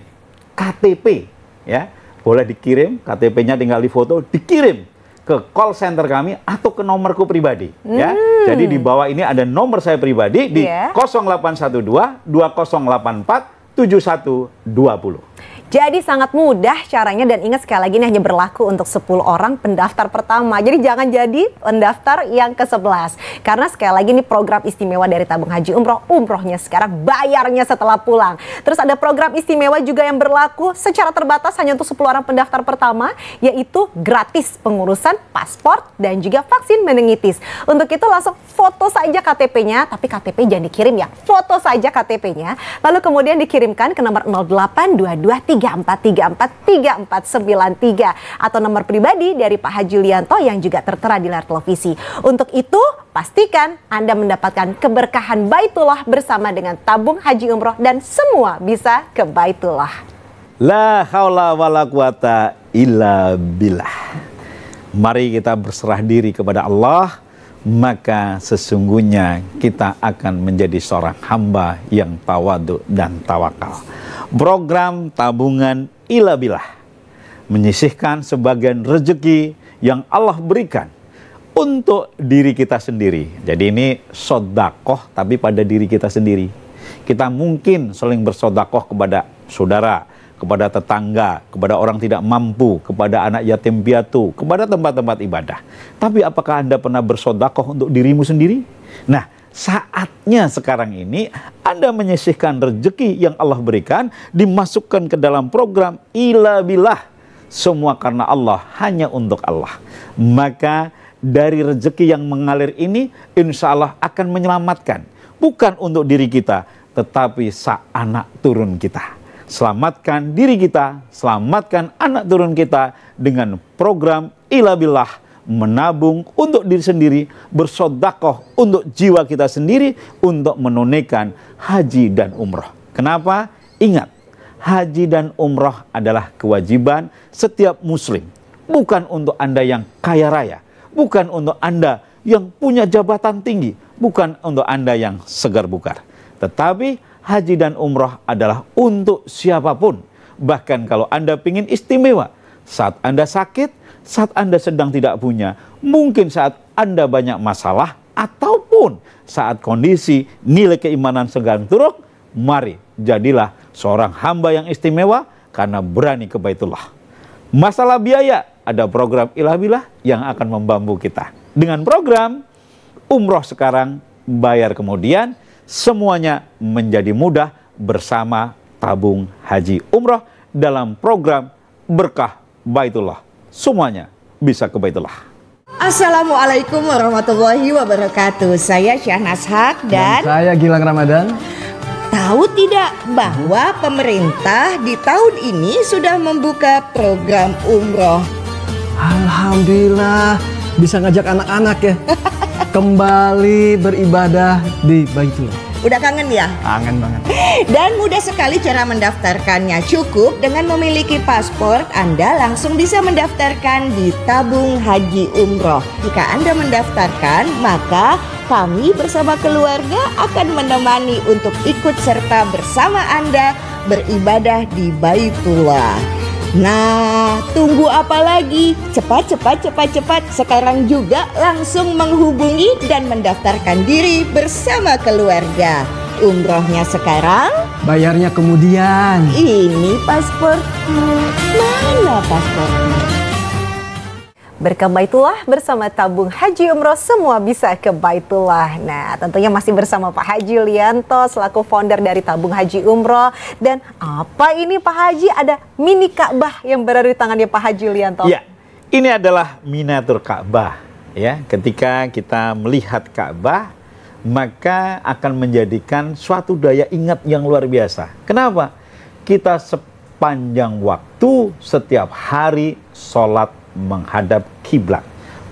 KTP, ya. Boleh dikirim, KTP-nya tinggal difoto, dikirim ke call center kami atau ke nomorku pribadi, ya. Jadi di bawah ini ada nomor saya pribadi di 0812 2084 7120.
Jadi sangat mudah caranya, dan ingat sekali lagi ini hanya berlaku untuk 10 orang pendaftar pertama. Jadi jangan jadi pendaftar yang ke-11. Karena sekali lagi ini program istimewa dari Tabung Haji Umroh. Umrohnya sekarang, bayarnya setelah pulang. Terus ada program istimewa juga yang berlaku secara terbatas hanya untuk 10 orang pendaftar pertama, yaitu gratis pengurusan paspor dan juga vaksin meningitis. Untuk itu langsung foto saja KTP-nya, tapi KTP jangan dikirim ya. Foto saja KTP-nya, lalu kemudian dikirimkan ke nomor 0822 3434 3493 atau nomor pribadi dari Pak Haji Yulianto yang juga tertera di layar televisi. Untuk itu, pastikan Anda mendapatkan keberkahan Baitullah bersama dengan Tabung Haji Umroh dan semua bisa ke Baitullah.
La haula wala quwata illa billah. Mari kita berserah diri kepada Allah, maka sesungguhnya kita akan menjadi seorang hamba yang tawadu dan tawakal. Program tabungan ila billah menyisihkan sebagian rezeki yang Allah berikan untuk diri kita sendiri. Jadi ini sodakoh tapi pada diri kita sendiri. Kita mungkin saling bersodakoh kepada saudara, kepada tetangga, kepada orang tidak mampu, kepada anak yatim piatu, kepada tempat-tempat ibadah. Tapi apakah Anda pernah bersodakoh untuk dirimu sendiri? Nah, saatnya sekarang ini Anda menyisihkan rezeki yang Allah berikan, dimasukkan ke dalam program ila billah. Semua karena Allah, hanya untuk Allah. Maka dari rezeki yang mengalir ini, insya Allah akan menyelamatkan. Bukan untuk diri kita, tetapi anak turun kita. Selamatkan diri kita, selamatkan anak turun kita dengan program ila billah. Menabung untuk diri sendiri, bersodakoh untuk jiwa kita sendiri, untuk menunaikan haji dan umroh. Kenapa? Ingat, haji dan umroh adalah kewajiban setiap muslim. Bukan untuk Anda yang kaya raya, bukan untuk Anda yang punya jabatan tinggi, bukan untuk Anda yang segar bugar. Tetapi haji dan umroh adalah untuk siapapun. Bahkan kalau Anda ingin istimewa, saat Anda sakit, saat Anda sedang tidak punya, mungkin saat Anda banyak masalah, ataupun saat kondisi nilai keimanan sedang turun, mari jadilah seorang hamba yang istimewa karena berani ke Baitullah. Masalah biaya, ada program ila billah yang akan membantu kita. Dengan program umroh sekarang, bayar kemudian, semuanya menjadi mudah bersama Tabung Haji Umroh dalam program Berkah Baitullah. Semuanya bisa ke Baitullah.
Assalamualaikum warahmatullahi wabarakatuh. Saya Syahnas Haq dan
saya Gilang Ramadan.
Tahu tidak bahwa pemerintah di tahun ini sudah membuka program umroh?
Alhamdulillah, bisa ngajak anak-anak ya kembali beribadah di Baitullah.
Udah kangen ya?
Kangen banget.
Dan mudah sekali cara mendaftarkannya. Cukup dengan memiliki paspor, Anda langsung bisa mendaftarkan di Tabung Haji Umroh. Jika Anda mendaftarkan, maka kami bersama keluarga akan menemani untuk ikut serta bersama Anda beribadah di Baitullah. Nah, tunggu apa lagi? Cepat. Sekarang juga langsung menghubungi dan mendaftarkan diri bersama keluarga. Umrohnya sekarang,
bayarnya kemudian.
Ini paspormu. Mana paspormu?
Berkah Baitullah bersama Tabung Haji Umroh, semua bisa ke Baitullah. Nah, tentunya masih bersama Pak Haji Yulianto selaku founder dari Tabung Haji Umroh. Dan apa ini Pak Haji? Ada mini Ka'bah yang berada di tangannya Pak Haji Yulianto.
Ya, ini adalah miniatur Ka'bah. Ya, ketika kita melihat Ka'bah, maka akan menjadikan suatu daya ingat yang luar biasa. Kenapa? Kita sepanjang waktu setiap hari sholat menghadap kiblat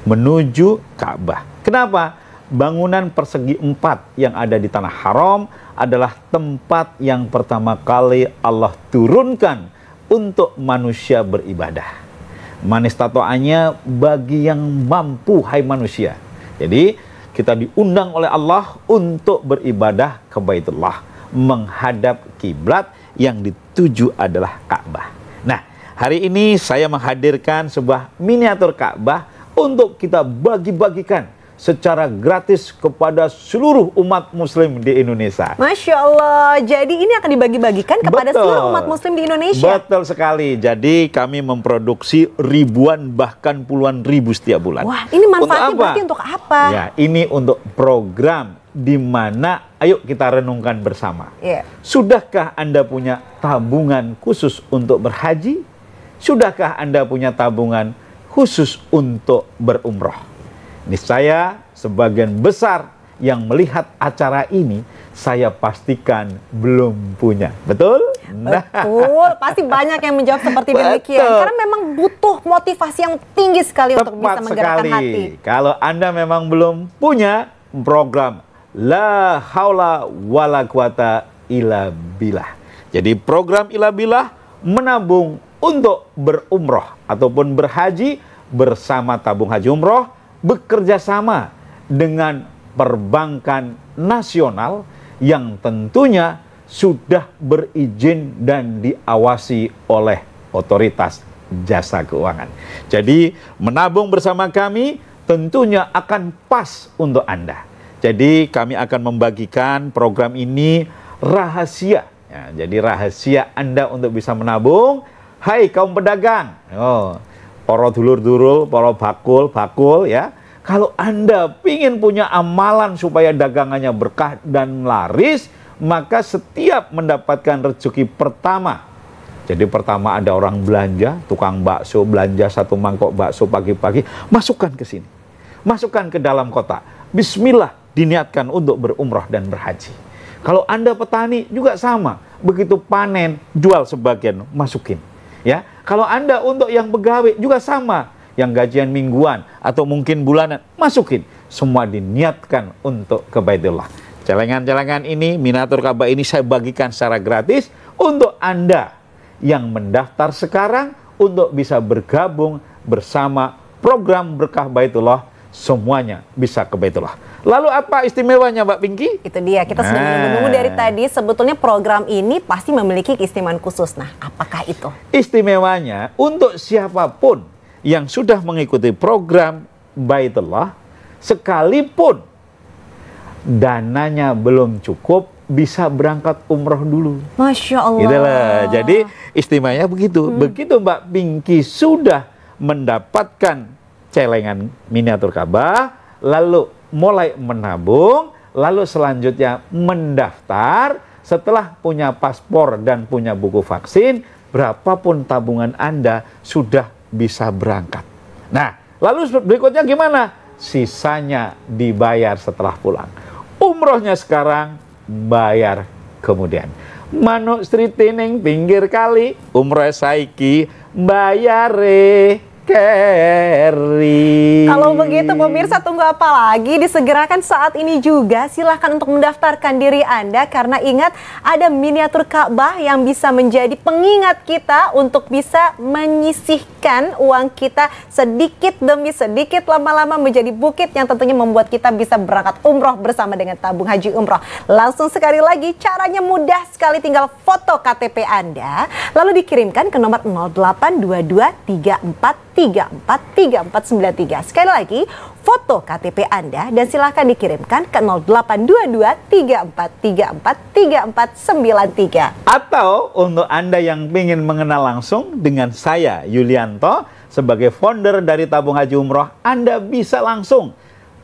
menuju Ka'bah. Kenapa? Bangunan persegi 4 yang ada di Tanah Haram adalah tempat yang pertama kali Allah turunkan untuk manusia beribadah. Manistato'anya bagi yang mampu, hai manusia. Jadi kita diundang oleh Allah untuk beribadah ke Baitullah, menghadap kiblat yang tujuh adalah Ka'bah. Nah, hari ini saya menghadirkan sebuah miniatur Ka'bah untuk kita bagi-bagikan secara gratis kepada seluruh umat muslim di Indonesia.
Masya Allah, jadi ini akan dibagi-bagikan kepada seluruh umat muslim di Indonesia.
Betul sekali, jadi kami memproduksi ribuan bahkan puluhan ribu setiap bulan.
Wah, ini manfaatnya berarti untuk apa?
Ya, ini untuk program di mana, ayo kita renungkan bersama. Sudahkah Anda punya tabungan khusus untuk berhaji? Sudahkah Anda punya tabungan khusus untuk berumroh? Ini saya sebagian besar yang melihat acara ini, saya pastikan belum punya. Betul?
Betul, pasti banyak yang menjawab seperti demikian. Karena memang butuh motivasi yang tinggi sekali untuk bisa menggerakkan hati.
Kalau Anda memang belum punya program La haula wala quwata illa billah. Jadi program illa billah menabung untuk berumroh ataupun berhaji bersama tabung haji umroh, bekerja sama dengan perbankan nasional yang tentunya sudah berizin dan diawasi oleh otoritas jasa keuangan. Jadi menabung bersama kami tentunya akan pas untuk Anda. Jadi kami akan membagikan program ini rahasia. Ya, jadi rahasia Anda untuk bisa menabung. Hai kaum pedagang, para dulur-dulur, para bakul ya. Kalau Anda ingin punya amalan supaya dagangannya berkah dan laris, maka setiap mendapatkan rezeki pertama. Jadi pertama ada orang belanja, tukang bakso belanja 1 mangkok bakso pagi-pagi, masukkan ke sini. Masukkan ke dalam kotak. Bismillah, diniatkan untuk berumrah dan berhaji. Kalau Anda petani juga sama. Begitu panen, jual sebagian, masukin. Ya, kalau Anda untuk yang pegawai juga sama, yang gajian mingguan atau mungkin bulanan, masukin. Semua diniatkan untuk ke Baitullah. Celengan-celengan ini, miniatur Ka'bah ini saya bagikan secara gratis untuk Anda yang mendaftar sekarang untuk bisa bergabung bersama program Berkah Baitullah. Semuanya bisa ke Baitullah. Lalu apa istimewanya Mbak Pinky?
Itu dia, kita sudah menunggu dari tadi. Sebetulnya program ini pasti memiliki keistimewaan khusus. Nah, apakah itu?
Istimewanya untuk siapapun yang sudah mengikuti program Baitullah, sekalipun dananya belum cukup, bisa berangkat umroh dulu.
Masya Allah.
Gitu lah. Jadi istimewanya begitu. Begitu Mbak Pinky sudah mendapatkan celengan miniatur Ka'bah, lalu mulai menabung, lalu selanjutnya mendaftar. Setelah punya paspor dan punya buku vaksin, berapapun tabungan Anda sudah bisa berangkat. Nah, lalu berikutnya gimana? Sisanya dibayar setelah pulang. Umrohnya sekarang, bayar kemudian. Manuk stritining pinggir kali, umroh saiki bayare Keri.
Kalau begitu pemirsa, tunggu apa lagi? Disegerakan saat ini juga. Silahkan untuk mendaftarkan diri Anda, karena ingat ada miniatur Ka'bah yang bisa menjadi pengingat kita untuk bisa menyisihkan uang kita sedikit demi sedikit, lama-lama menjadi bukit yang tentunya membuat kita bisa berangkat umroh bersama dengan tabung haji umroh. Langsung sekali lagi, caranya mudah sekali, tinggal foto KTP Anda lalu dikirimkan ke nomor 082234343493. Sekali lagi, foto KTP Anda dan silahkan dikirimkan ke 082234343493.
Atau untuk Anda yang ingin mengenal langsung dengan saya, Yulianto, sebagai founder dari Tabung Haji Umroh, Anda bisa langsung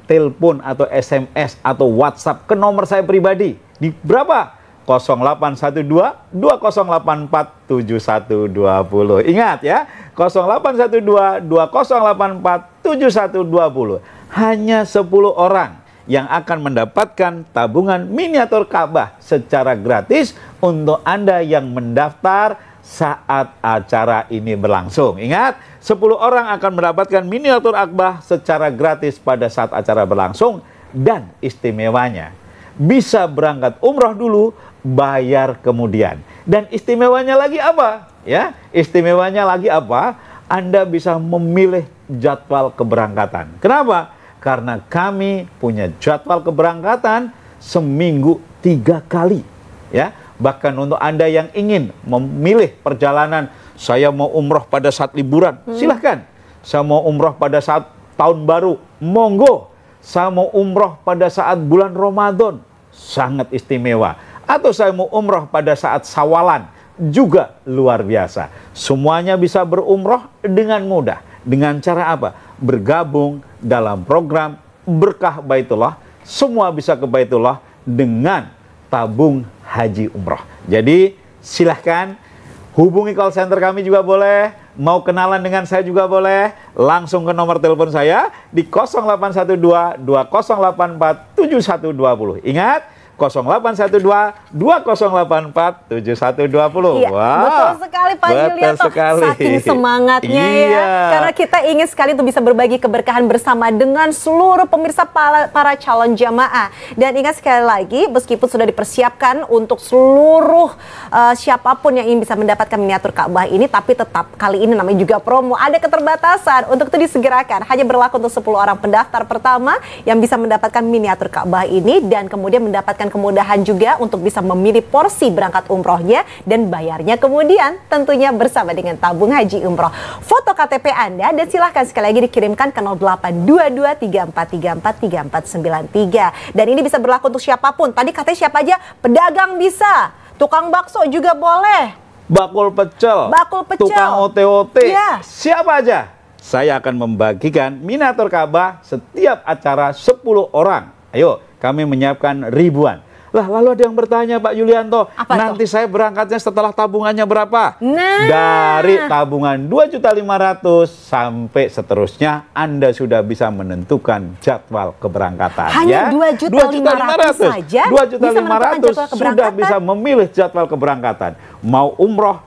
telepon atau SMS atau WhatsApp ke nomor saya pribadi. Di berapa? 0812-2084-7120. Ingat ya, 0812-2084-7120. Hanya 10 orang yang akan mendapatkan tabungan miniatur Ka'bah secara gratis untuk Anda yang mendaftar saat acara ini berlangsung. Ingat, 10 orang akan mendapatkan miniatur Ka'bah secara gratis pada saat acara berlangsung. Dan istimewanya, bisa berangkat umroh dulu, bayar kemudian. Dan istimewanya lagi apa? Ya, istimewanya lagi apa? Anda bisa memilih jadwal keberangkatan. Kenapa? Karena kami punya jadwal keberangkatan seminggu 3 kali. Ya, Bahkan untuk Anda yang ingin memilih perjalanan, saya mau umroh pada saat liburan, silahkan. Saya mau umroh pada saat tahun baru, monggo. Saya mau umroh pada saat bulan Ramadan, sangat istimewa. Atau saya mau umroh pada saat Sawalan, juga luar biasa. Semuanya bisa berumroh dengan mudah. Dengan cara apa? Bergabung dalam program Berkah Baitullah. Semua bisa ke Baitullah dengan tabung haji umroh. Jadi silahkan hubungi call center kami juga boleh. Mau kenalan dengan saya juga boleh. Langsung ke nomor telepon saya di 0812 2084 7120. Ingat, 0812 2084 7120.
Iya, betul sekali Pak Yulianto. Saking semangatnya ya. Karena kita ingin sekali untuk bisa berbagi keberkahan bersama dengan seluruh pemirsa para calon jamaah. Dan ingat sekali lagi, meskipun sudah dipersiapkan untuk seluruh siapapun yang ingin bisa mendapatkan miniatur Ka'bah ini, tapi tetap kali ini namanya juga promo. Ada keterbatasan, untuk itu disegerakan. Hanya berlaku untuk 10 orang pendaftar pertama yang bisa mendapatkan miniatur Ka'bah ini dan kemudian mendapatkan kemudahan juga untuk bisa memilih porsi berangkat umrohnya dan bayarnya kemudian tentunya bersama dengan tabung haji umroh. Foto KTP Anda dan silahkan sekali lagi dikirimkan ke 082234343493. Dan ini bisa berlaku untuk siapapun. Tadi katanya siapa aja? Pedagang bisa, tukang bakso juga boleh.
Bakul pecel, tukang OT-OT, ya. Siapa aja? Saya akan membagikan miniatur Ka'bah setiap acara 10 orang. Ayo, kami menyiapkan ribuan. Lah, lalu ada yang bertanya, Pak Yulianto, nanti saya berangkatnya setelah tabungannya berapa?
Nah.
Dari tabungan 2.500.000 sampai seterusnya, Anda sudah bisa menentukan jadwal keberangkatan.
Hanya
ya?
2.500.000 saja?
2.500.000 sudah bisa memilih jadwal keberangkatan. Mau umroh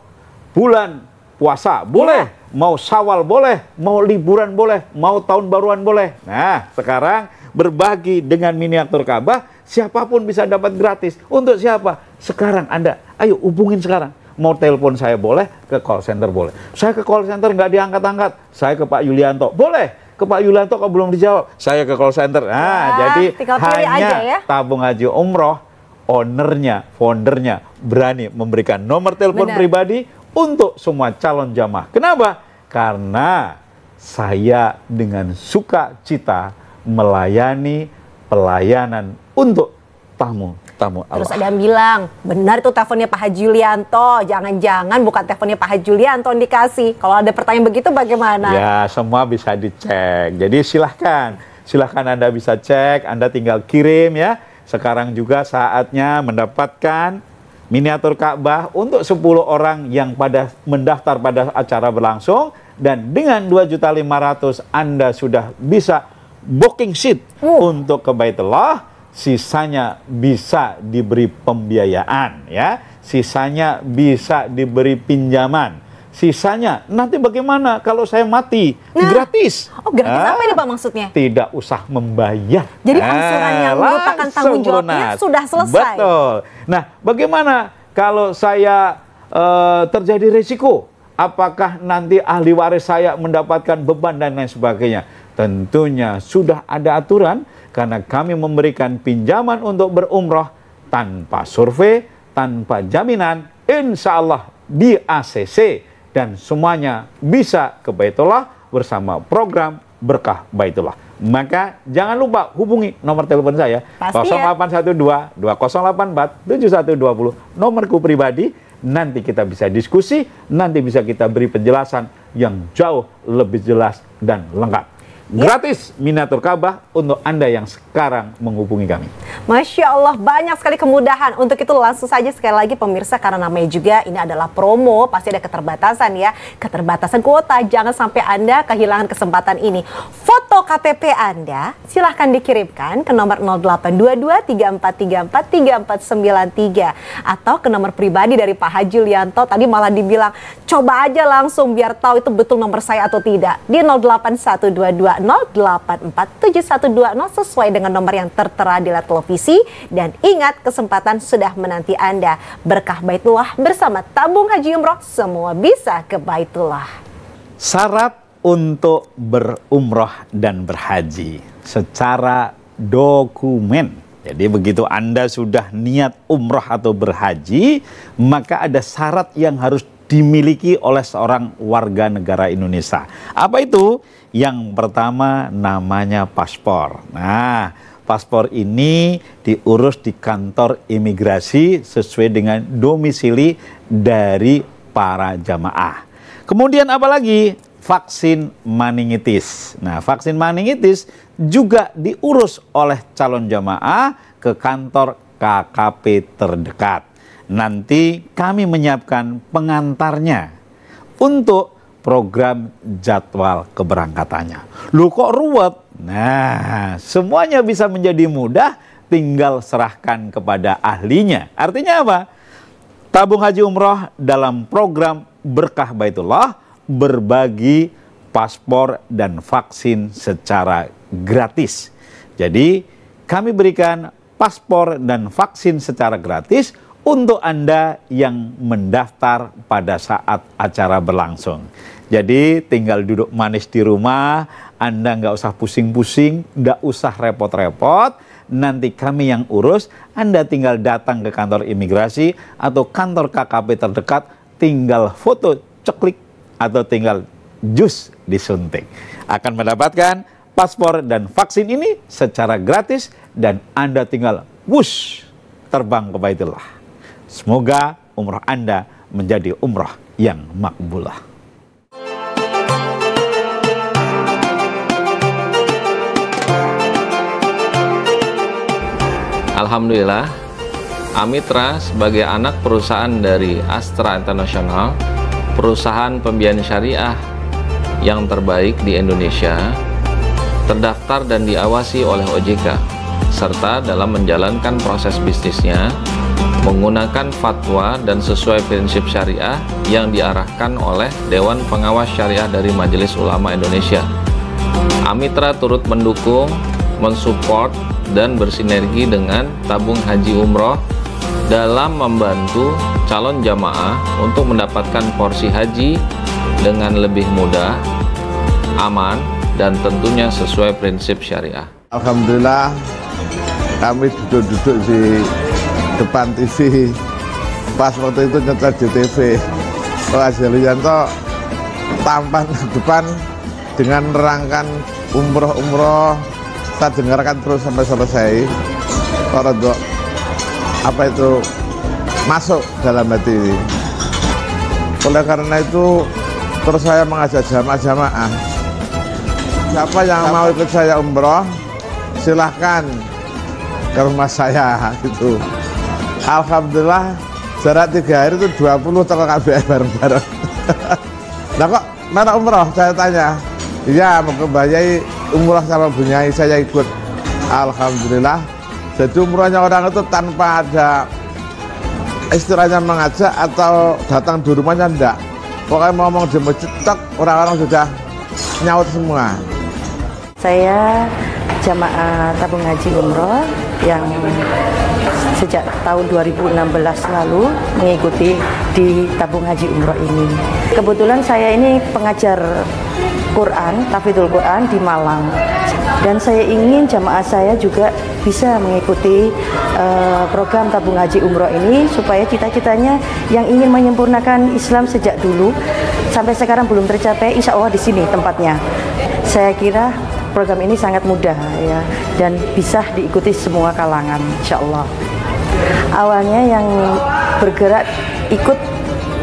bulan puasa, boleh. Ya. Mau Syawal boleh, mau liburan boleh, mau tahun baruan boleh. Nah, sekarang berbagi dengan miniatur Ka'bah, siapapun bisa dapat gratis. Untuk siapa? Sekarang Anda, ayo hubungin sekarang. Mau telepon saya boleh, ke call center boleh. Saya ke call center nggak diangkat-angkat, saya ke Pak Yulianto. Boleh, ke Pak Yulianto kalau belum dijawab, saya ke call center. Nah, jadi hanya ya. Tabung haji umroh, ownernya, foundernya berani memberikan nomor telepon pribadi untuk semua calon jamaah. Kenapa? Karena saya dengan sukacita melayani pelayanan untuk tamu-tamu Allah.
Terus ada yang bilang, benar itu teleponnya Pak Haji Yulianto. Jangan-jangan bukan teleponnya Pak Haji Yulianto yang dikasih. Kalau ada pertanyaan begitu bagaimana?
Ya, semua bisa dicek. Jadi silahkan Anda bisa cek, Anda tinggal kirim ya. Sekarang juga saatnya mendapatkan miniatur Ka'bah untuk 10 orang yang mendaftar pada acara berlangsung. Dan dengan 2.500.000 Anda sudah bisa booking seat untuk ke Baitullah. Sisanya bisa diberi pembiayaan ya. Sisanya bisa diberi pinjaman. Sisanya nanti bagaimana kalau saya mati? Gratis.
Oh, gratis apa ini Pak maksudnya?
Tidak usah membayar.
Jadi angsuran yang merupakan tanggung jawabnya sudah selesai.
Betul. Nah, bagaimana kalau saya terjadi risiko? Apakah nanti ahli waris saya mendapatkan beban dan lain sebagainya? Tentunya sudah ada aturan karena kami memberikan pinjaman untuk berumroh tanpa survei, tanpa jaminan, insya Allah di ACC dan semuanya bisa ke Baitullah bersama program Berkah Baitullah. Maka jangan lupa hubungi nomor telepon saya 0812 2084 7120, nomorku pribadi. Nanti kita bisa diskusi, nanti bisa kita beri penjelasan yang jauh lebih jelas dan lengkap. Gratis miniatur Ka'bah untuk Anda yang sekarang menghubungi kami.
Masya Allah, banyak sekali kemudahan. Untuk itu langsung saja sekali lagi pemirsa, karena namanya juga ini adalah promo, pasti ada keterbatasan ya. Keterbatasan kuota, jangan sampai Anda kehilangan kesempatan ini. Foto KTP Anda silahkan dikirimkan ke nomor 0822 3434 3493 atau ke nomor pribadi dari Pak Haji Yulianto. Tadi malah dibilang, coba aja langsung biar tahu itu betul nomor saya atau tidak. Di 08122 0847120 sesuai dengan nomor yang tertera di layar televisi. Dan ingat, kesempatan sudah menanti Anda. Berkah Baitullah bersama tabung haji umroh, semua bisa ke Baitullah.
Syarat untuk berumroh dan berhaji secara dokumen Jadi begitu Anda sudah niat umroh atau berhaji, maka ada syarat yang harus dimiliki oleh seorang warga negara Indonesia. Apa itu? Yang pertama namanya paspor. Nah, paspor ini diurus di kantor imigrasi sesuai dengan domisili dari para jamaah. Kemudian apa lagi? Vaksin meningitis. Nah, vaksin meningitis juga diurus oleh calon jamaah ke kantor KKP terdekat. Nanti kami menyiapkan pengantarnya untuk program jadwal keberangkatannya. Loh kok ruwet? Nah, semuanya bisa menjadi mudah, tinggal serahkan kepada ahlinya. Artinya apa? Tabung haji umroh dalam program Berkah Baitullah berbagi paspor dan vaksin secara gratis. Jadi kami berikan paspor dan vaksin secara gratis untuk Anda yang mendaftar pada saat acara berlangsung. Jadi tinggal duduk manis di rumah, Anda nggak usah pusing-pusing, nggak usah repot-repot. Nanti kami yang urus, Anda tinggal datang ke kantor imigrasi atau kantor KKP terdekat, tinggal foto ceklik atau tinggal jus disuntik. Akan mendapatkan paspor dan vaksin ini secara gratis dan Anda tinggal wush terbang ke Baitullah. Semoga umroh Anda menjadi umroh yang makbulah.
Alhamdulillah, Amitra sebagai anak perusahaan dari Astra International, perusahaan pembiayaan syariah yang terbaik di Indonesia, terdaftar dan diawasi oleh OJK, serta dalam menjalankan proses bisnisnya menggunakan fatwa dan sesuai prinsip syariah yang diarahkan oleh Dewan Pengawas Syariah dari Majelis Ulama Indonesia. Amitra turut mendukung, mensupport, dan bersinergi dengan tabung haji umroh dalam membantu calon jamaah untuk mendapatkan porsi haji dengan lebih mudah, aman, dan tentunya sesuai prinsip syariah.
Alhamdulillah, kami duduk-duduk di depan TV pas waktu itu nyetel JTV. Pak Julianto tampan di depan dengan menerangkan umroh-umroh. Saya dengarkan terus sampai selesai. Kalau apa itu masuk dalam hati. Oleh karena itu terus saya mengajak jamaah-jamaah, siapa yang mau ikut saya umroh silahkan ke rumah saya gitu. Alhamdulillah jarak 3 hari itu 20 toko KBR bareng-bareng. Nah kok mana umroh, saya tanya. Iya mau kebayai umroh sama Bunyai, saya ikut. Alhamdulillah. Jadi umrohnya orang itu tanpa ada istilahnya mengajak atau datang di rumahnya, enggak. Pokoknya ngomong di masjid, orang-orang sudah nyaut semua.
Saya jamaah tabung haji umroh yang sejak tahun 2016 lalu mengikuti di tabung haji umroh ini. Kebetulan saya ini pengajar Quran, Tahfidzul Quran di Malang. Dan saya ingin jamaah saya juga bisa mengikuti program tabung haji umroh ini supaya cita-citanya yang ingin menyempurnakan Islam sejak dulu sampai sekarang belum tercapai, insya Allah di sini tempatnya. Saya kira program ini sangat mudah ya dan bisa diikuti semua kalangan, insya Allah. Awalnya yang bergerak ikut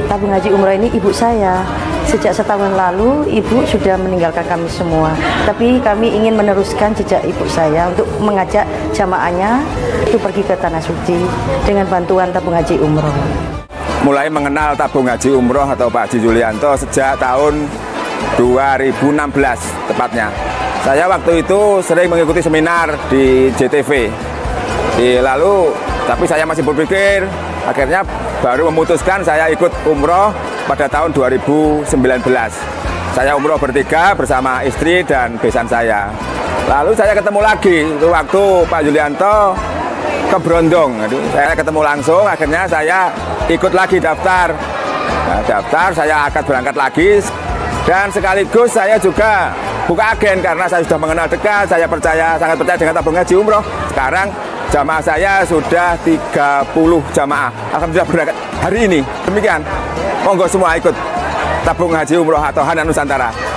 tabung haji umroh ini ibu saya. Sejak setahun lalu ibu sudah meninggalkan kami semua, tapi kami ingin meneruskan jejak ibu saya untuk mengajak jamaahnya itu pergi ke Tanah Suci dengan bantuan tabung haji umroh.
Mulai mengenal tabung haji umroh atau Pak Haji Julianto sejak tahun 2016 tepatnya. Saya waktu itu sering mengikuti seminar di JTV. Tapi saya masih berpikir, akhirnya baru memutuskan saya ikut umroh pada tahun 2019. Saya umroh bertiga bersama istri dan besan saya. Lalu saya ketemu lagi itu waktu Pak Julianto ke Brondong. Jadi saya ketemu langsung, akhirnya saya ikut lagi daftar. Nah, daftar, saya akan berangkat lagi dan sekaligus saya juga buka agen karena saya sudah mengenal dekat, saya sangat percaya dengan tabung haji umroh. Sekarang jamaah saya sudah 30 jamaah. Alhamdulillah berangkat hari ini. Demikian, monggo semua ikut tabung haji umroh atau Hanan Nusantara.